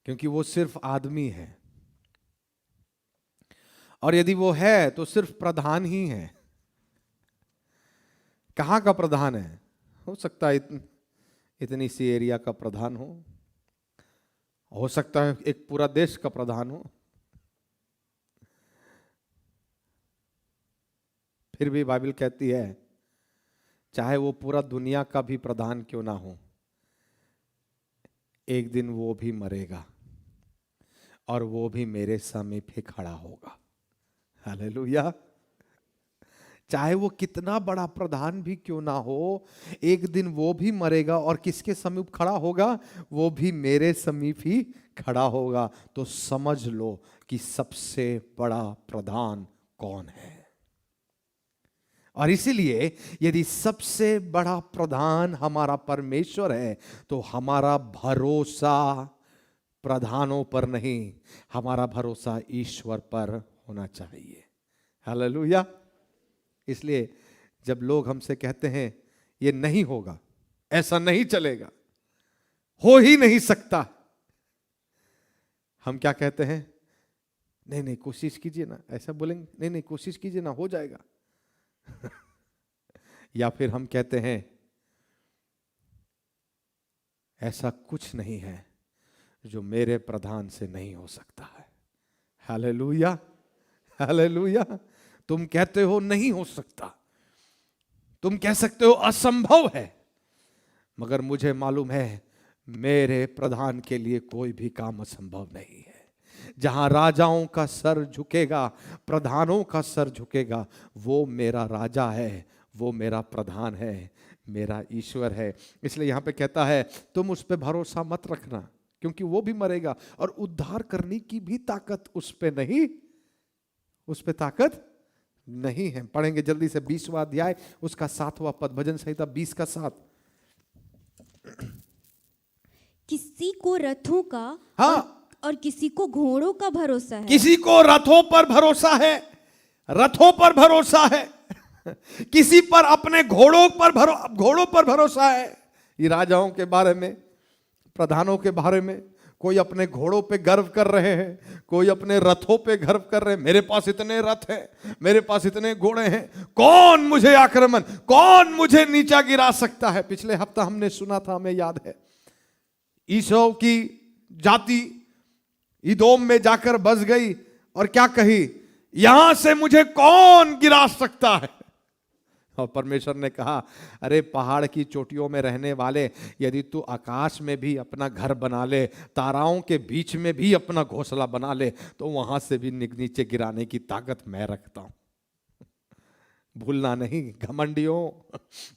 क्योंकि वो सिर्फ आदमी है, और यदि वो है तो सिर्फ प्रधान ही है। कहां का प्रधान है? हो सकता है इतनी सी एरिया का प्रधान हो सकता है एक पूरा देश का प्रधान हो। फिर भी बाइबल कहती है चाहे वो पूरा दुनिया का भी प्रधान क्यों ना हो, एक दिन वो भी मरेगा और वो भी मेरे समीप ही खड़ा होगा। हालेलुया। चाहे वो कितना बड़ा प्रधान भी क्यों ना हो, एक दिन वो भी मरेगा और किसके समीप खड़ा होगा? वो भी मेरे समीप ही खड़ा होगा। तो समझ लो कि सबसे बड़ा प्रधान कौन है। और इसीलिए यदि सबसे बड़ा प्रधान हमारा परमेश्वर है तो हमारा भरोसा प्रधानों पर नहीं, हमारा भरोसा ईश्वर पर होना चाहिए। हालेलुया। इसलिए जब लोग हमसे कहते हैं ये नहीं होगा, ऐसा नहीं चलेगा, हो ही नहीं सकता, हम क्या कहते हैं? नहीं नहीं कोशिश कीजिए ना। ऐसा बोलेंगे, नहीं नहीं कोशिश कीजिए ना, हो जाएगा। या फिर हम कहते हैं ऐसा कुछ नहीं है जो मेरे प्रधान से नहीं हो सकता है। Hallelujah, hallelujah. तुम कहते हो नहीं हो सकता, तुम कह सकते हो असंभव है, मगर मुझे मालूम है मेरे प्रधान के लिए कोई भी काम असंभव नहीं है। जहां राजाओं का सर झुकेगा, प्रधानों का सर झुकेगा, वो मेरा राजा है, वो मेरा प्रधान है, मेरा ईश्वर है। इसलिए यहां पे कहता है तुम उस पे भरोसा मत रखना, क्योंकि वो भी मरेगा और उद्धार करने की भी ताकत उस पे नहीं, उस पे ताकत नहीं है। पढ़ेंगे जल्दी से 20वां अध्याय उसका 7वां पद, भजन संहिता 20 का 7। किसी को रथों का और किसी को घोड़ों का भरोसा है। किसी को रथों पर भरोसा है, रथों पर भरोसा है। किसी पर अपने घोड़ों पर भरोसा है। ये राजाओं के बारे में, प्रधानों के बारे में, कोई अपने घोड़ों पे गर्व कर रहे हैं, कोई अपने रथों पे गर्व कर रहे हैं। मेरे पास इतने रथ हैं, मेरे पास इतने घोड़े हैं, कौन मुझे आक्रमण, कौन मुझे नीचा गिरा सकता है। पिछले हफ्ता हमने सुना था, हमें याद है, ईसौ की जाति इदोम में जाकर बस गई और क्या कही? यहां से मुझे कौन गिरा सकता है। और परमेश्वर ने कहा अरे पहाड़ की चोटियों में रहने वाले, यदि तू आकाश में भी अपना घर बना ले, ताराओं के बीच में भी अपना घोंसला बना ले, तो वहां से भी नीचे गिराने की ताकत मैं रखता हूं। भूलना नहीं घमंडियों,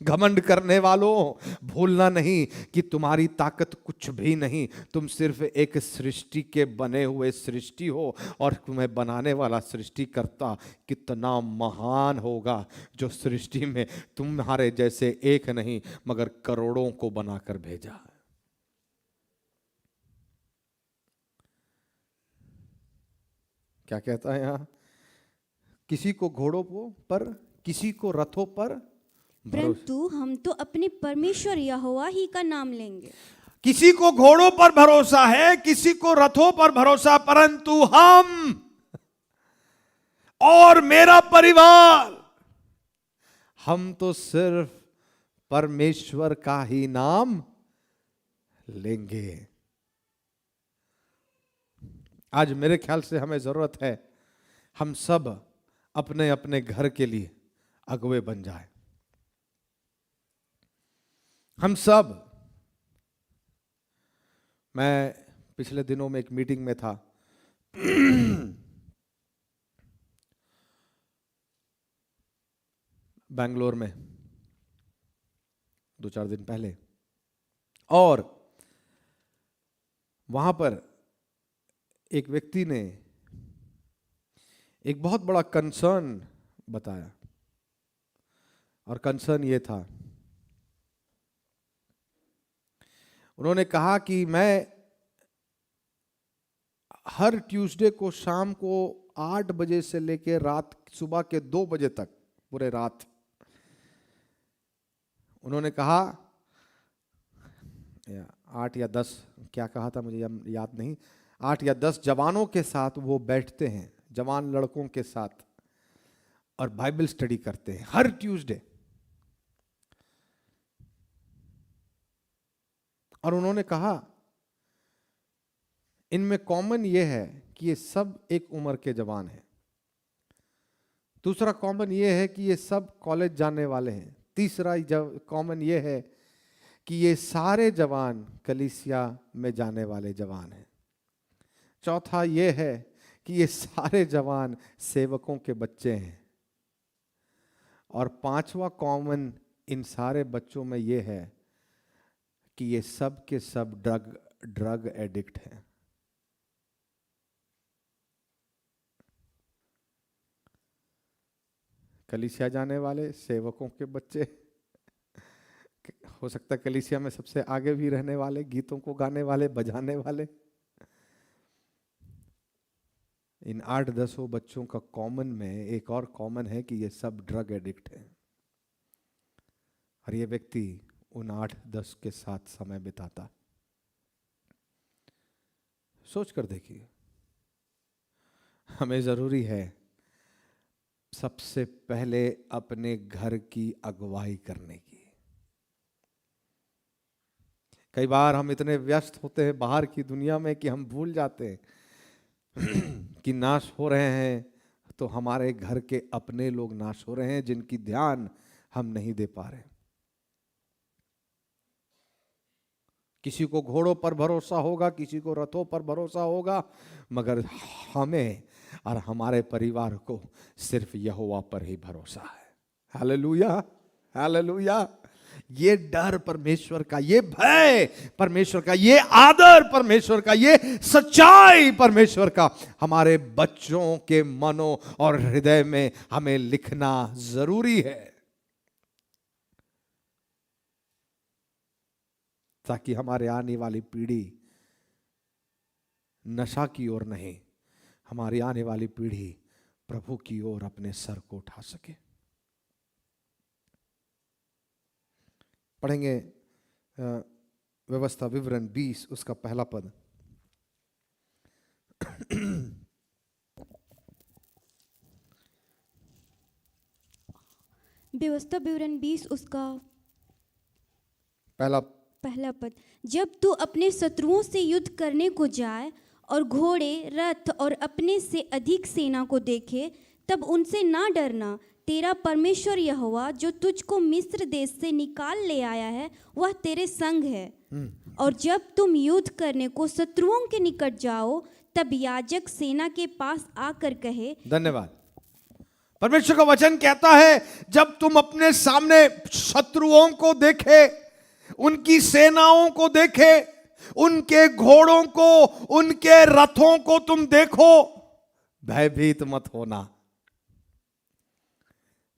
घमंड करने वालों, भूलना नहीं कि तुम्हारी ताकत कुछ भी नहीं। तुम सिर्फ एक सृष्टि के बने हुए सृष्टि हो, और तुम्हें बनाने वाला सृष्टिकर्ता कितना महान होगा, जो सृष्टि में तुम्हारे जैसे एक नहीं मगर करोड़ों को बनाकर भेजा है। क्या कहता है यहां? किसी को घोड़ों पर, किसी को रथों पर, परंतु हम तो अपने परमेश्वर यहोवा ही का नाम लेंगे। किसी को घोड़ों पर भरोसा है, किसी को रथों पर भरोसा, परंतु हम और मेरा परिवार, हम तो सिर्फ परमेश्वर का ही नाम लेंगे। आज मेरे ख्याल से हमें जरूरत है हम सब अपने अपने घर के लिए अगुवे बन जाए। हम सब, मैं पिछले दिनों में एक मीटिंग में था, बेंगलोर में 2-4 दिन पहले, और वहां पर एक व्यक्ति ने एक बहुत बड़ा कंसर्न बताया, और कंसर्न ये था, उन्होंने कहा कि मैं हर ट्यूसडे को शाम को 8 बजे से लेकर रात सुबह के 2 बजे तक, पूरे रात, उन्होंने कहा 8 या 10, क्या कहा था मुझे याद नहीं, 8 या 10 जवानों के साथ वो बैठते हैं, जवान लड़कों के साथ, और बाइबल स्टडी करते हैं हर ट्यूसडे। और उन्होंने कहा इनमें कॉमन ये है कि ये सब एक उम्र के जवान हैं। दूसरा कॉमन ये है कि ये सब कॉलेज जाने वाले हैं। तीसरा कॉमन ये है कि ये सारे जवान कलीसिया में जाने वाले जवान हैं। चौथा ये है कि ये सारे जवान सेवकों के बच्चे हैं। और पांचवा कॉमन इन सारे बच्चों में ये है कि ये सब के सब ड्रग एडिक्ट हैं। कलीसिया जाने वाले, सेवकों के बच्चे, हो सकता है कलीसिया में सबसे आगे भी रहने वाले, गीतों को गाने वाले, बजाने वाले। इन 8-10 बच्चों का कॉमन में एक और कॉमन है कि ये सब ड्रग एडिक्ट हैं। और ये व्यक्ति उन 8-10 के साथ समय बिताता। सोच कर देखिए, हमें जरूरी है सबसे पहले अपने घर की अगुवाई करने की। कई बार हम इतने व्यस्त होते हैं बाहर की दुनिया में कि हम भूल जाते हैं कि नाश हो रहे हैं, तो हमारे घर के अपने लोग नाश हो रहे हैं जिनकी ध्यान हम नहीं दे पा रहे। किसी को घोड़ों पर भरोसा होगा, किसी को रथों पर भरोसा होगा, मगर हमें और हमारे परिवार को सिर्फ यहोवा पर ही भरोसा है। Hallelujah, hallelujah. ये डर परमेश्वर का, ये भय परमेश्वर का, ये आदर परमेश्वर का, ये सच्चाई परमेश्वर का हमारे बच्चों के मनों और हृदय में हमें लिखना जरूरी है, ताकि हमारे आने वाली पीढ़ी नशा की ओर नहीं, हमारी आने वाली पीढ़ी प्रभु की ओर अपने सर को उठा सके। पढ़ेंगे व्यवस्था विवरण 20 उसका पहला पद। व्यवस्था विवरण 20 उसका पहला पद। जब तू अपने शत्रुओं से युद्ध करने को जाए और घोड़े, रथ और अपने से अधिक सेना को देखे, तब उनसे ना डरना। तेरा परमेश्वर यहोवा जो तुझको मिस्र देश से निकाल ले आया है, वह तेरे संग है। और जब तुम युद्ध करने को शत्रुओं के निकट जाओ, तब याजक सेना के पास आकर कहे। धन्यवाद। परमेश्वर का वचन कहता है, जब तुम अपने सामने शत्रुओं को देखे, उनकी सेनाओं को देखे, उनके घोड़ों को, उनके रथों को तुम देखो, भयभीत मत होना।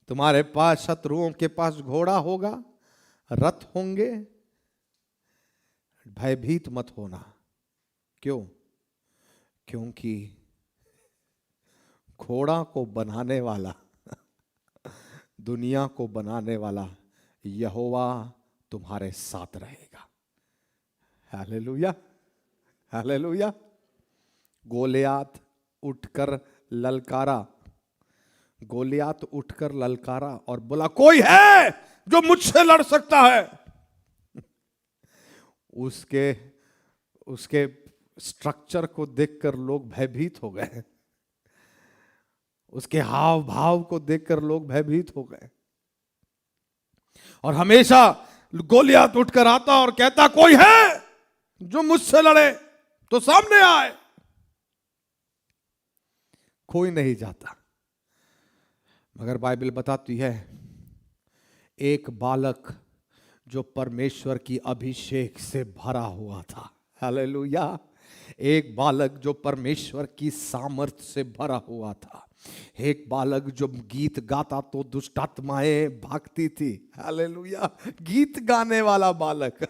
तुम्हारे पास शत्रुओं के पास घोड़ा होगा, रथ होंगे, भयभीत मत होना। क्यों? क्योंकि घोड़ा को बनाने वाला, दुनिया को बनाने वाला यहोवा तुम्हारे साथ रहेगा। Hallelujah, hallelujah. गोलियात उठकर ललकारा, गोलियात उठकर ललकारा और बोला, कोई है जो मुझसे लड़ सकता है? उसके स्ट्रक्चर को देखकर लोग भयभीत हो गए, उसके हाव भाव को देखकर लोग भयभीत हो गए। और हमेशा गोलियत उठकर आता और कहता कोई है जो मुझसे लड़े तो सामने आए। कोई नहीं जाता, मगर बाइबल बताती है एक बालक जो परमेश्वर की अभिषेक से भरा हुआ था, हालेलुया, एक बालक जो परमेश्वर की सामर्थ्य से भरा हुआ था, एक बालक जो गीत गाता तो दुष्ट आत्माएं भागती थी, हालेलुया, गीत गाने वाला बालक,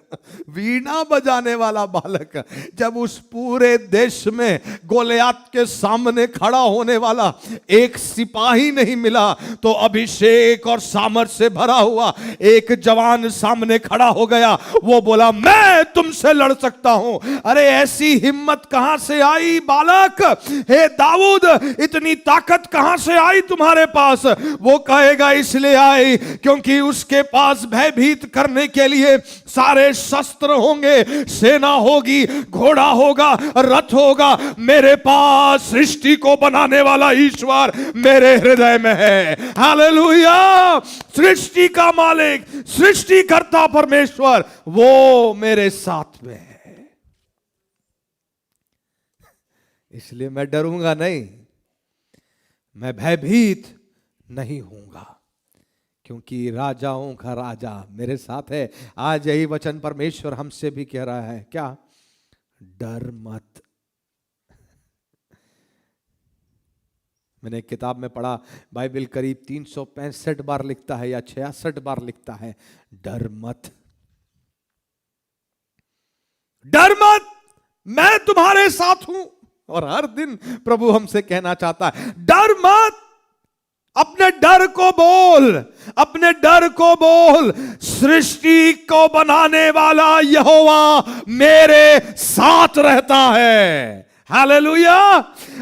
वीणा बजाने वाला बालक, जब उस पूरे देश में गोलियत के सामने खड़ा होने वाला एक सिपाही नहीं मिला तो अभिषेक और सामर्थ्य से भरा हुआ एक जवान सामने खड़ा हो गया। वो बोला मैं तुमसे लड़ सकता हूं। अरे ऐसी हिम्मत कहां से आई बालक? हे दाऊद, इतनी ताकत कहां से आई तुम्हारे पास? वो कहेगा इसलिए आई क्योंकि उसके पास भयभीत करने के लिए सारे शस्त्र होंगे, सेना होगी, घोड़ा होगा, रथ होगा। मेरे पास सृष्टि को बनाने वाला ईश्वर मेरे हृदय में है, हालेलुया। सृष्टि का मालिक, सृष्टिकर्ता परमेश्वर वो मेरे साथ में है, इसलिए मैं डरूंगा नहीं, मैं भयभीत नहीं होऊंगा, क्योंकि राजाओं का राजा मेरे साथ है। आज यही वचन परमेश्वर हमसे भी कह रहा है, क्या? डर मत। मैंने एक किताब में पढ़ा, बाइबल करीब 365 बार लिखता है या 66 बार लिखता है, डर मत, डर मत, मैं तुम्हारे साथ हूं। और हर दिन प्रभु हमसे कहना चाहता है, डर मत, अपने डर को बोल, अपने डर को बोल, सृष्टि को बनाने वाला यहोवा मेरे साथ रहता है, हालेलुया।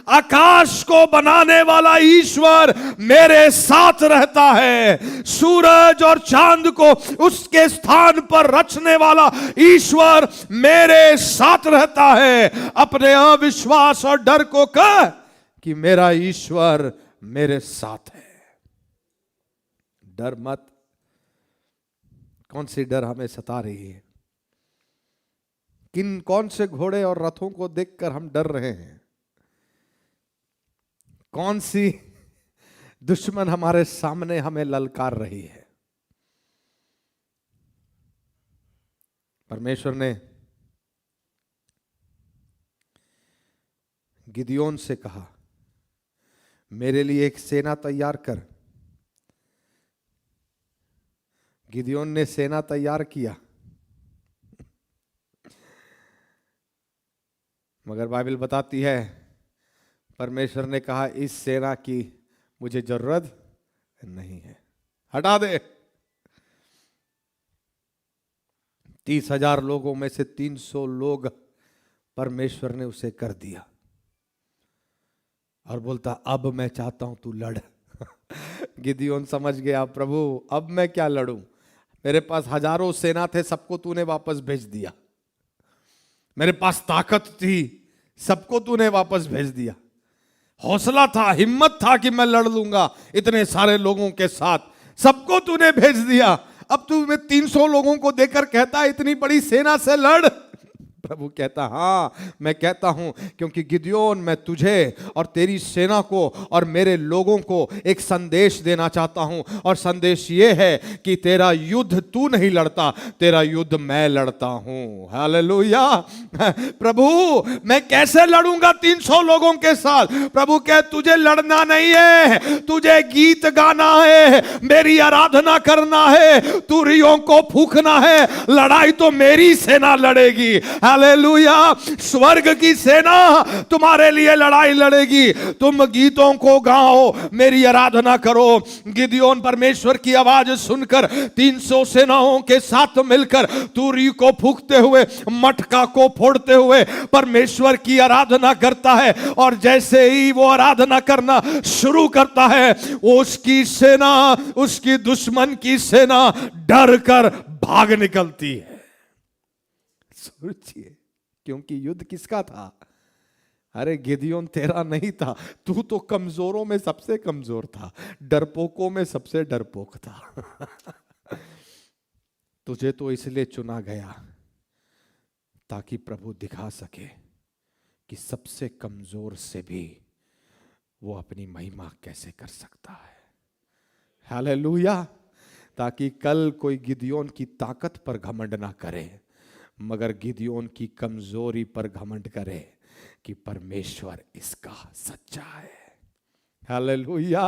आकाश को बनाने वाला ईश्वर मेरे साथ रहता है, सूरज और चांद को उसके स्थान पर रचने वाला ईश्वर मेरे साथ रहता है। अपने अविश्वास और डर को कह कि मेरा ईश्वर मेरे साथ है। डर मत। कौन सी डर हमें सता रही है? कौन से घोड़े और रथों को देखकर हम डर रहे हैं? कौन सी दुश्मन हमारे सामने हमें ललकार रही है? परमेश्वर ने गिदयोन से कहा, मेरे लिए एक सेना तैयार कर। गिदयोन ने सेना तैयार किया, मगर बाइबल बताती है परमेश्वर ने कहा इस सेना की मुझे जरूरत नहीं है, हटा दे। 30,000 लोगों में से 300 लोग परमेश्वर ने उसे कर दिया और बोलता अब मैं चाहता हूं तू लड़। गिदयोन समझ गया, प्रभु अब मैं क्या लड़ूं, मेरे पास हजारों सेना थे, सबको तूने वापस भेज दिया। मेरे पास ताकत थी, सबको तूने वापस भेज दिया। हौसला था, हिम्मत था कि मैं लड़ लूंगा इतने सारे लोगों के साथ, सबको तूने भेज दिया। अब तू मैं 300 लोगों को देकर कहता इतनी बड़ी सेना से लड़। प्रभु कहता हाँ मैं कहता हूं, क्योंकि गिदयोन मैं तुझे और तेरी सेना को और मेरे लोगों को एक संदेश देना चाहता हूं, और संदेश ये है कि तेरा युद्ध तू नहीं लड़ता, तेरा युद्ध मैं लड़ता हूं, हालेलुया। प्रभु मैं कैसे लड़ूंगा 300 लोगों के साथ? प्रभु कह तुझे लड़ना नहीं है, तुझे गीत गाना है, मेरी आराधना करना है, तुरियों को फूंकना है। लड़ाई तो मेरी सेना लड़ेगी, हालेलुया। स्वर्ग की सेना तुम्हारे लिए लड़ाई लड़ेगी। तुम गीतों को गाओ, मेरी आराधना करो। गिदयोन परमेश्वर की आवाज सुनकर 300 सेनाओं के साथ मिलकर तुरी को फूंकते हुए, मटका को फोड़ते हुए परमेश्वर की आराधना करता है। और जैसे ही वो आराधना करना शुरू करता है, उसकी सेना, उसकी दुश्मन की सेना डर कर भाग निकलती है। सोचिए, क्योंकि युद्ध किसका था? अरे गिदयोन तेरा नहीं था, तू तो कमजोरों में सबसे कमजोर था, डरपोकों में सबसे डरपोक था। तुझे तो इसलिए चुना गया ताकि प्रभु दिखा सके कि सबसे कमजोर से भी वो अपनी महिमा कैसे कर सकता है। हालेलुया। ताकि कल कोई गिदयोन की ताकत पर घमंड ना करे, मगर गिदयोन की कमजोरी पर घमंड करे कि परमेश्वर इसका सच्चा है। हालेलुया।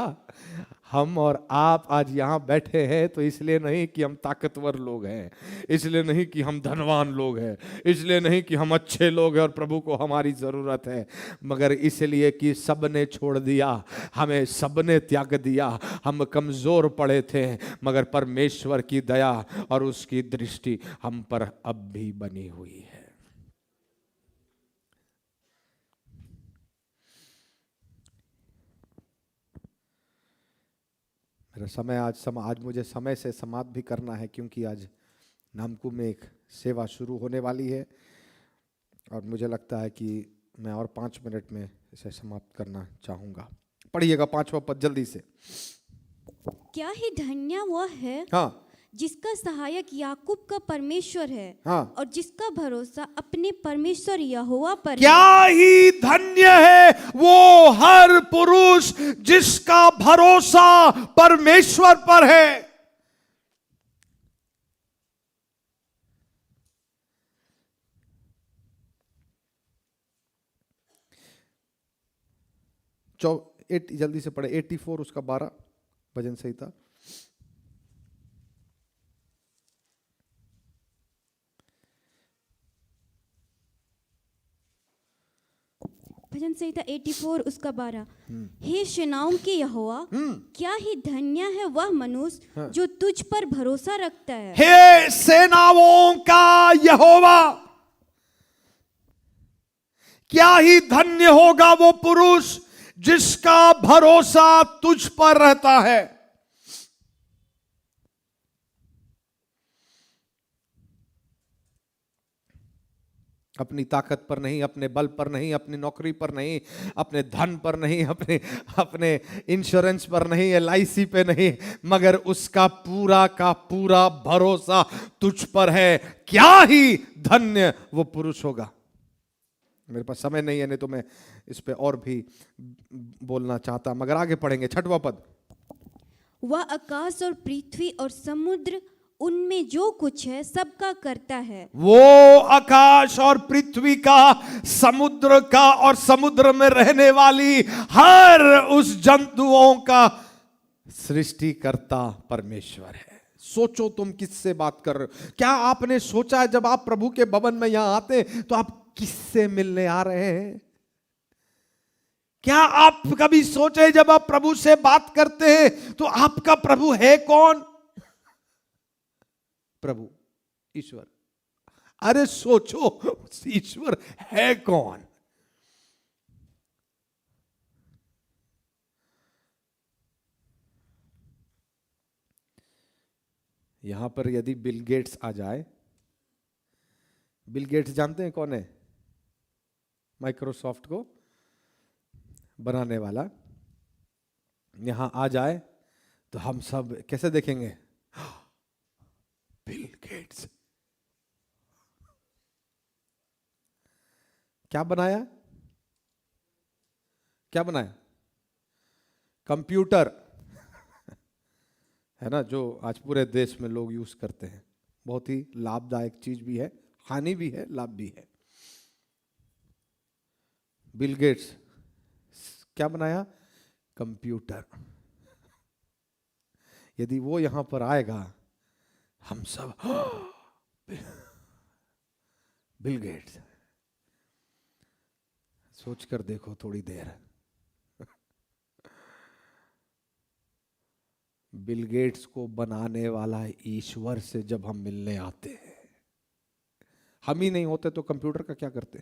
हम और आप आज यहाँ बैठे हैं तो इसलिए नहीं कि हम ताकतवर लोग हैं, इसलिए नहीं कि हम धनवान लोग हैं, इसलिए नहीं कि हम अच्छे लोग हैं और प्रभु को हमारी ज़रूरत है, मगर इसलिए कि सबने छोड़ दिया, हमें सबने त्याग दिया। हम कमज़ोर पड़े थे, मगर परमेश्वर की दया और उसकी दृष्टि हम पर अब भी बनी हुई है। मेरा समय आज मुझे समय से समाप्त भी करना है, क्योंकि आज नामकू में एक सेवा शुरू होने वाली है और मुझे लगता है कि मैं और 5 मिनट में इसे समाप्त करना चाहूँगा। पढ़िएगा 5वां पद जल्दी से। क्या ही धन्य वह है हाँ जिसका सहायक याकूब का परमेश्वर है, हाँ। और जिसका भरोसा अपने परमेश्वर यहोवा पर है। क्या ही धन्य है वो हर पुरुष जिसका भरोसा परमेश्वर पर है। जल्दी से पढ़े 84 उसका 12 भजन संहिता। भजन संहिता 84 उसका 12। हे सेनाओं के यहोवा, क्या ही धन्य है वह मनुष्य जो तुझ पर भरोसा रखता है। हे सेनाओं का यहोवा, क्या ही धन्य होगा वो पुरुष जिसका भरोसा तुझ पर रहता है। अपनी ताकत पर नहीं, अपने बल पर नहीं, अपनी नौकरी पर नहीं, अपने धन पर नहीं, अपने इंश्योरेंस पर नहीं, LIC पे नहीं, मगर उसका पूरा का पूरा भरोसा तुझ पर है। क्या ही धन्य वो पुरुष होगा। मेरे पास समय नहीं है, नहीं तो मैं इस पे और भी बोलना चाहता, मगर आगे पढ़ेंगे 6वां पद। वह आकाश और पृथ्वी और समुद्र उनमें जो कुछ है सबका करता है। वो आकाश और पृथ्वी का, समुद्र का और समुद्र में रहने वाली हर उस जंतुओं का सृष्टिकर्ता परमेश्वर है। सोचो तुम किससे बात कर रहे हो। क्या आपने सोचा है जब आप प्रभु के भवन में यहां आते हैं तो आप किससे मिलने आ रहे हैं? क्या आप कभी सोचे जब आप प्रभु से बात करते हैं तो आपका प्रभु है कौन? प्रभु ईश्वर। अरे सोचो ईश्वर है कौन? यहां पर यदि बिल गेट्स आ जाए, बिल गेट्स जानते हैं कौन है? माइक्रोसॉफ्ट को बनाने वाला। यहां आ जाए तो हम सब कैसे देखेंगे? बिल गेट्स क्या बनाया? क्या बनाया? कंप्यूटर है ना, जो आज पूरे देश में लोग यूज करते हैं। बहुत ही लाभदायक चीज भी है, हानि भी है, लाभ भी है। बिल गेट्स क्या बनाया? कंप्यूटर। यदि वो यहां पर आएगा, हम सब बिल गेट्स। सोच कर देखो थोड़ी देर। बिल गेट्स को बनाने वाला ईश्वर से जब हम मिलने आते हैं, हम ही नहीं होते तो कंप्यूटर का क्या करते?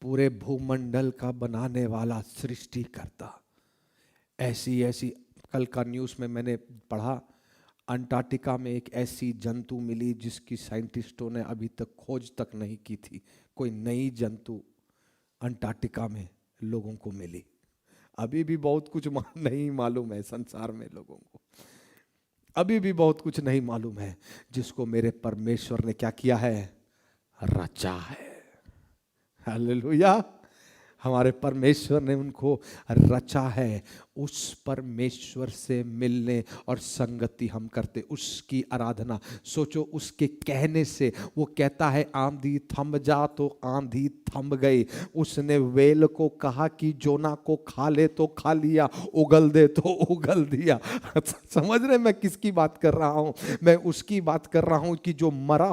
पूरे भूमंडल का बनाने वाला सृष्टिकर्ता। ऐसी ऐसी कल का न्यूज़ में मैंने पढ़ा, अंटार्कटिका में एक ऐसी जंतु मिली जिसकी साइंटिस्टों ने अभी तक खोज तक नहीं की थी। कोई नई जंतु अंटार्कटिका में लोगों को मिली। अभी भी बहुत कुछ नहीं मालूम है संसार में लोगों को, अभी भी बहुत कुछ नहीं मालूम है जिसको मेरे परमेश्वर ने क्या किया है, रचा है। हालेलुया। हमारे परमेश्वर ने उनको रचा है। उस परमेश्वर से मिलने और संगति हम करते, उसकी आराधना। सोचो, उसके कहने से वो कहता है आंधी थम जा, तो आंधी थम गई। उसने वेल को कहा कि जोना को खा ले, तो खा लिया, उगल दे तो उगल दिया। समझ रहे मैं किसकी बात कर रहा हूं? मैं उसकी बात कर रहा हूं कि जो मरा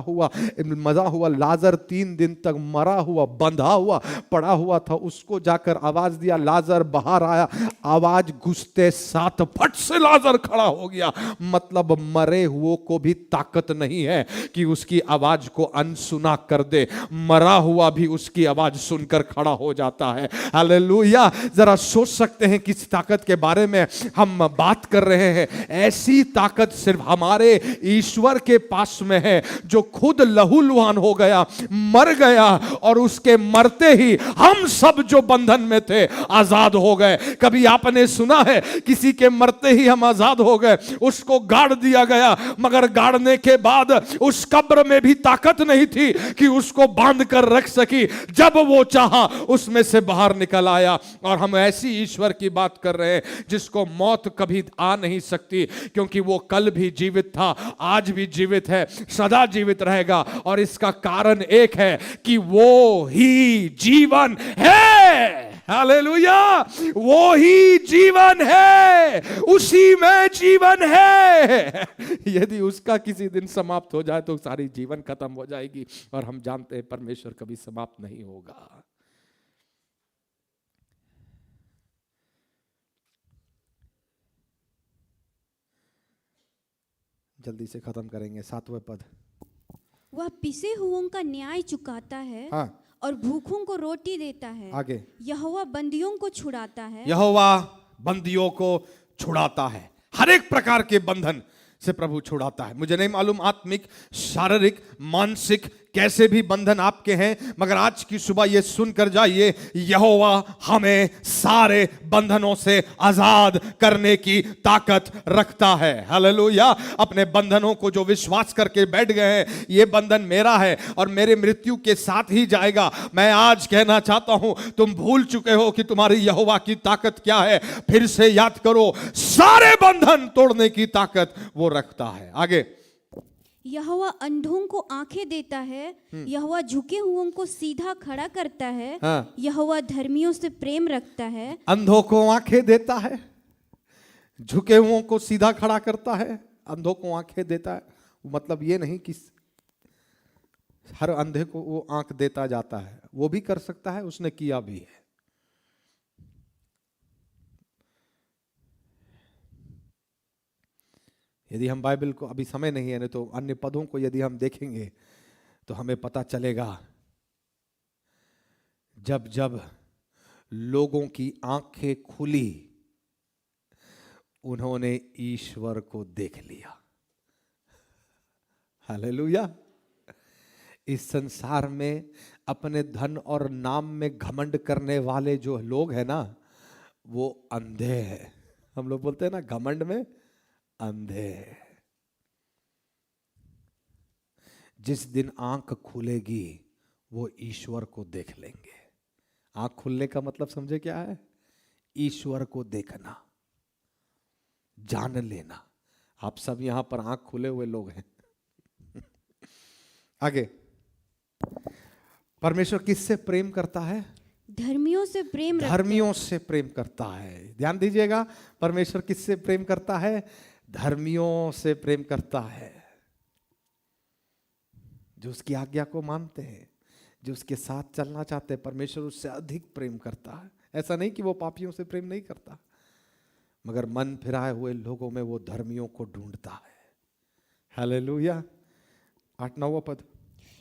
हुआ लाजर 3 दिन तक मरा हुआ, बंधा हुआ पड़ा हुआ था, उसको जाकर आवाज दिया, लाजर बाहर आया। आवाज घुसते साथ फट से लाजर खड़ा हो गया। मतलब मरे हुए को भी ताकत नहीं है कि उसकी आवाज को अनसुना कर दे। मरा हुआ भी उसकी आवाज सुनकर खड़ा हो जाता है। हालेलुया। जरा सोच सकते हैं किस ताकत के बारे में हम बात कर रहे हैं। ऐसी ताकत सिर्फ हमारे ईश्वर के पास में है, जो खुद लहूलुहान हो गया, मर गया, और उसके मरते ही हम सब जो बंधन में थे आजाद हो गए। कभी आपने सुना है किसी के मरते ही हम आजाद हो गए? उसको गाड़ दिया गया, मगर गाड़ने के बाद उस कब्र में भी ताकत नहीं थी कि उसको बांध कर रख सकी। जब वो चाहा उसमें से बाहर निकल आया। और हम ऐसी ईश्वर की बात कर रहे हैं जिसको मौत कभी आ नहीं सकती, क्योंकि वो कल भी जीवित था, आज भी जीवित है, सदा जीवित रहेगा। और इसका कारण एक है कि वो ही जीवन है। हालेलुया। वो ही जीवन है, उसी में जीवन है। यदि उसका किसी दिन समाप्त हो जाए तो सारी जीवन खत्म हो जाएगी। और हम जानते हैं परमेश्वर कभी समाप्त नहीं होगा। जल्दी से खत्म करेंगे। 7वें पद। वह पिसे हुओं का न्याय चुकाता है, हाँ। और भूखों को रोटी देता है। आगे। यहोवा बंदियों को छुड़ाता है। यहोवा बंदियों को छुड़ाता है। हर एक प्रकार के बंधन से प्रभु छुड़ाता है। मुझे नहीं मालूम आत्मिक, शारीरिक, मानसिक कैसे भी बंधन आपके हैं, मगर आज की सुबह ये सुनकर जाइए, यहोवा हमें सारे बंधनों से आजाद करने की ताकत रखता है। हालेलुया। अपने बंधनों को जो विश्वास करके बैठ गए हैं, ये बंधन मेरा है और मेरे मृत्यु के साथ ही जाएगा, मैं आज कहना चाहता हूं, तुम भूल चुके हो कि तुम्हारी यहोवा की ताकत क्या है। फिर से याद करो, सारे बंधन तोड़ने की ताकत वो रखता है। आगे। यहोवा अंधों को आंखें देता है, यहोवा झुके हुओं को सीधा खड़ा करता है। हाँ। यहोवा धर्मियों से प्रेम रखता है। अंधों को आंखें देता है, झुके हुओं को सीधा खड़ा करता है, अंधों को आंखें देता है। मतलब ये नहीं कि हर अंधे को वो आंख देता जाता है, वो भी कर सकता है, उसने किया भी है। यदि हम बाइबल को, अभी समय नहीं है, नहीं तो अन्य पदों को यदि हम देखेंगे तो हमें पता चलेगा, जब जब लोगों की आंखें खुली, उन्होंने ईश्वर को देख लिया। हालेलुया। इस संसार में अपने धन और नाम में घमंड करने वाले जो लोग हैं ना, वो अंधे हैं। हम लोग बोलते हैं ना, घमंड में अंधे। जिस दिन आंख खुलेगी वो ईश्वर को देख लेंगे। आंख खुलने का मतलब समझे क्या है? ईश्वर को देखना, जान लेना। आप सब यहां पर आंख खुले हुए लोग हैं। आगे। परमेश्वर किससे प्रेम करता है? धर्मियों से प्रेम रखता है। धर्मियों से प्रेम करता है। ध्यान दीजिएगा, परमेश्वर किससे प्रेम करता है? धर्मियों से प्रेम करता है, जो उसकी आज्ञा को मानते हैं, जो उसके साथ चलना चाहते हैं। परमेश्वर उससे अधिक प्रेम करता है। ऐसा नहीं कि वो पापियों से प्रेम नहीं करता, मगर मन फिराए हुए लोगों में वो धर्मियों को ढूंढता है। हालेलुया। 8-9 पद।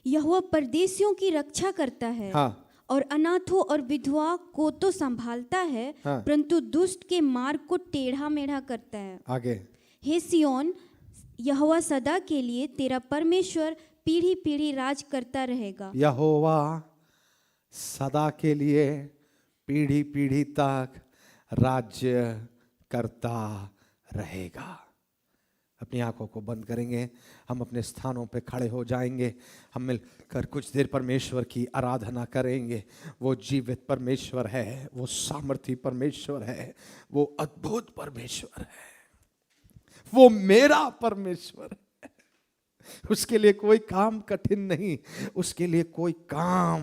यहोवा परदेशियों की रक्षा करता है। हाँ। और अनाथों और विधवा को तो संभालता है। हाँ। परंतु दुष्ट के मार्ग को टेढ़ा मेढ़ा करता है। आगे। हे सियोन, यहोवा सदा के लिए तेरा परमेश्वर पीढ़ी पीढ़ी राज करता रहेगा। यहोवा सदा के लिए पीढ़ी पीढ़ी तक राज्य करता रहेगा। अपनी आंखों को बंद करेंगे, हम अपने स्थानों पे खड़े हो जाएंगे, हम मिलकर कुछ देर परमेश्वर की आराधना करेंगे। वो जीवित परमेश्वर है, वो सामर्थी परमेश्वर है, वो अद्भुत परमेश्वर है, वो मेरा परमेश्वर है। उसके लिए कोई काम कठिन नहीं, उसके लिए कोई काम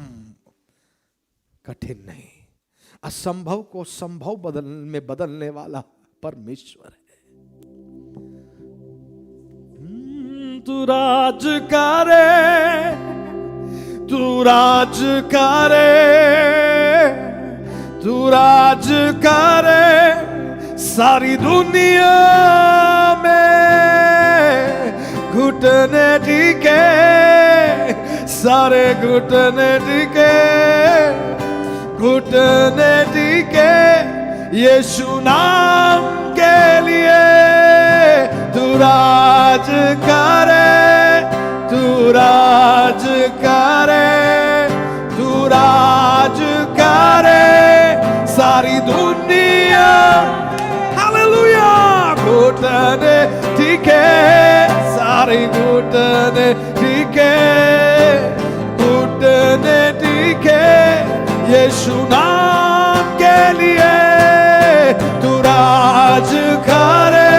कठिन नहीं। असंभव को संभव में बदलने वाला परमेश्वर है। तू राज करे, तू राज करे, तू राज करे सारी दुनिया में। घुटने टिके, सारे घुटने टिके, घुटने टिके यीशु नाम के लिए। तू राज करे, तू राज करे, तू राज करे सारी दुनिया। हालेलुया। घुटने टिके, सारी घुटने टिके, घुटने टिके यीशु नाम के लिए। तू राज करे,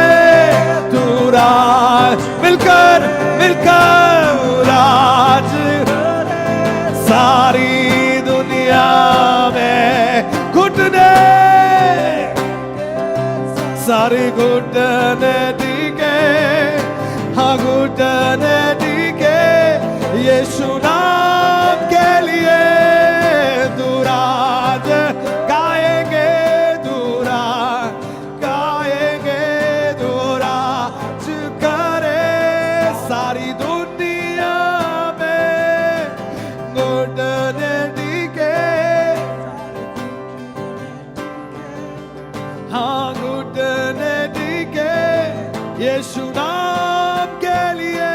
तू राज, मिलकर मिलकर राज सारी दुनिया में। घुटने, सारी घुटने टिके, हाँ घुटने टिके यीशु नाम के लिए। तू राज गाएंगे, तू राज गाएंगे, तू राज करे सारी दुनिया में। घुटने टिके, हाँ घुटने टिके यीशु नाम के लिए।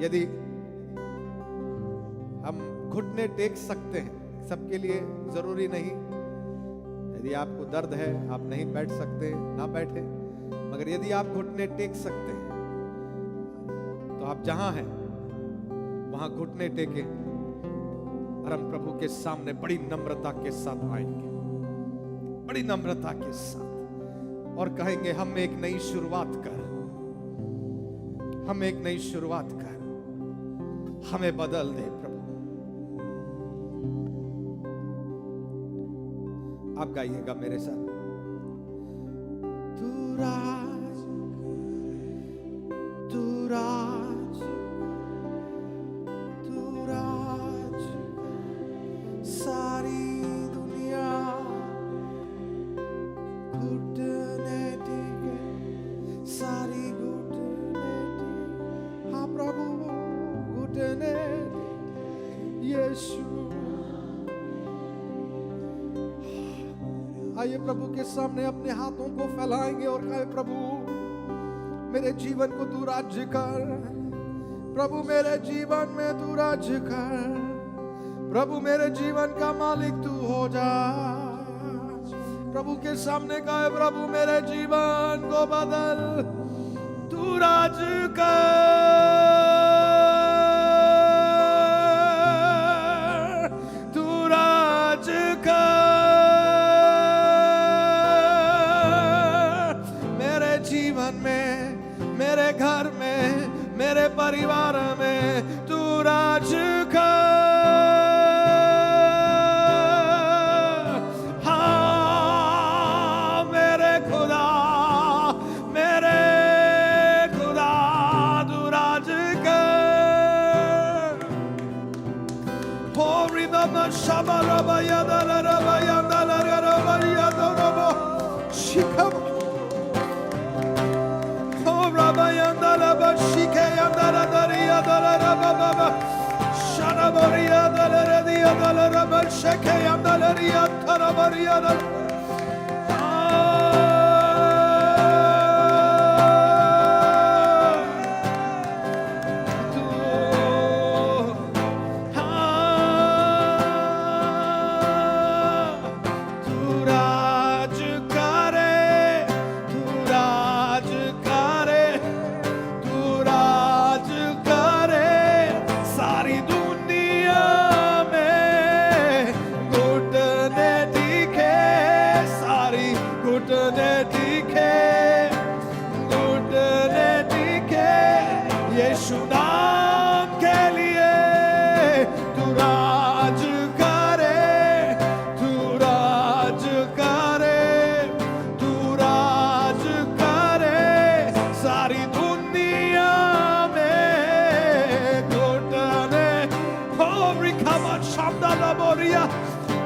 यदि हम घुटने टेक सकते हैं, सबके लिए जरूरी नहीं। यदि आपको दर्द है, आप नहीं बैठ सकते, ना बैठे, मगर यदि आप घुटने टेक सकते हैं तो आप जहां हैं वहां घुटने टेके और हम प्रभु के सामने बड़ी नम्रता के साथ आएंगे, बड़ी नम्रता के साथ, और कहेंगे हम एक नई शुरुआत कर, हम एक नई शुरुआत कर, हमें बदल दे प्रभु। आप गाइएगा मेरे साथ। तू राज, तू राज, तू राज सारी दुनिया। घुटने टिके, सारी घुटने टिके, हाँ प्रभु घुटने यीशु। आइए प्रभु के सामने अपने हाथों को फैलाएंगे और कहे प्रभु मेरे जीवन को तू राज्य कर, प्रभु मेरे जीवन में तू राज्य कर, प्रभु मेरे जीवन का मालिक तू हो जा। प्रभु के सामने कहे प्रभु मेरे जीवन को बदल, तू राज्य कर, तू राज्य कर मेरे जीवन में, मेरे घर में, मेरे परिवार में, तू राज्य कर। हाँ मेरे खुदा, मेरे खुदा तू राज्य कर। हो रिदम शबरबया दलरबया दलरबया दलरबो शिखम यीशु नाम के लिए तू राज करे, तू राज करे, तू राज करे सारी दुनिया में। घुटने खोबरी खबर शब्द बोरिया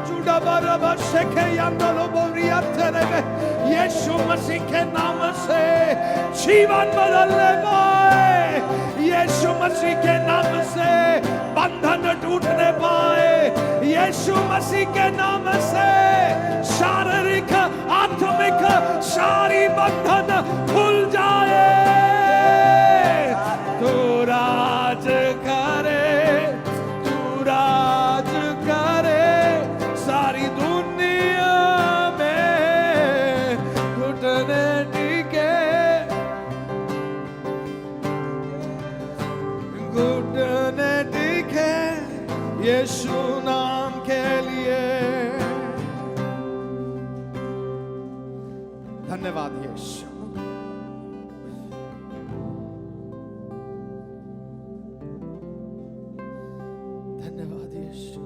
चूड़ा बरबा शेखे यांदलो बोरिया तेरे में। यीशु मसीह के नाम से जीवन बदलने पाए, यीशु मसीह के नाम से बंधन टूटने पाए, यीशु मसीह के नाम से शारीरिक आत्मिक सारी बंधन खुल जाए। तू राज करे, तू राज करे सारी दुनिया में। घुटने टिके, घुटने टिके यीशु नाम के लिए। धन्यवाद यीशु। धन्यवाद यीशु।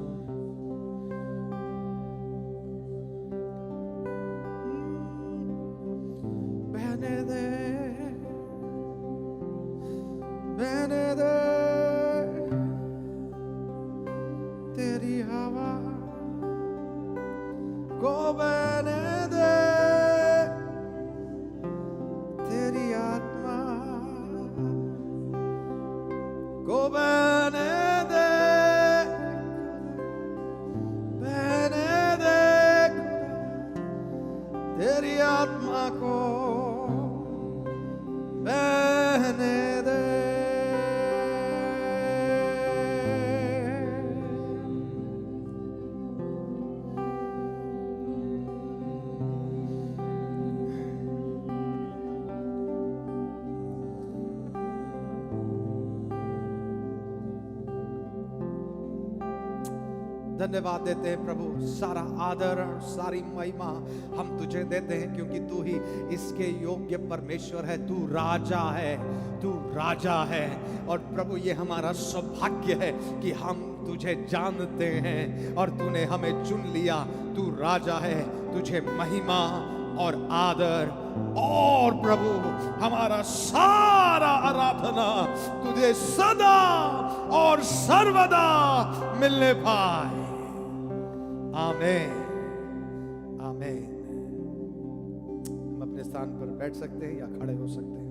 बहने दे, बहने दे तेरी हवा को, बहने दे तेरी आत्मा को, बहने दे, बहने दे तेरी आत्मा को, बहने दे। धन्यवाद देते हैं प्रभु, सारा आदर और सारी महिमा हम तुझे देते हैं क्योंकि तू ही इसके योग्य परमेश्वर है। तू राजा है, तू राजा है। और प्रभु ये हमारा सौभाग्य है कि हम तुझे जानते हैं और तूने हमें चुन लिया। तू राजा है, तुझे महिमा और आदर और प्रभु हमारा सारा आराधना तुझे सदा और सर्वदा मिलने पाए। आमीन, आमीन। हम अपने स्थान पर बैठ सकते हैं या खड़े हो सकते हैं।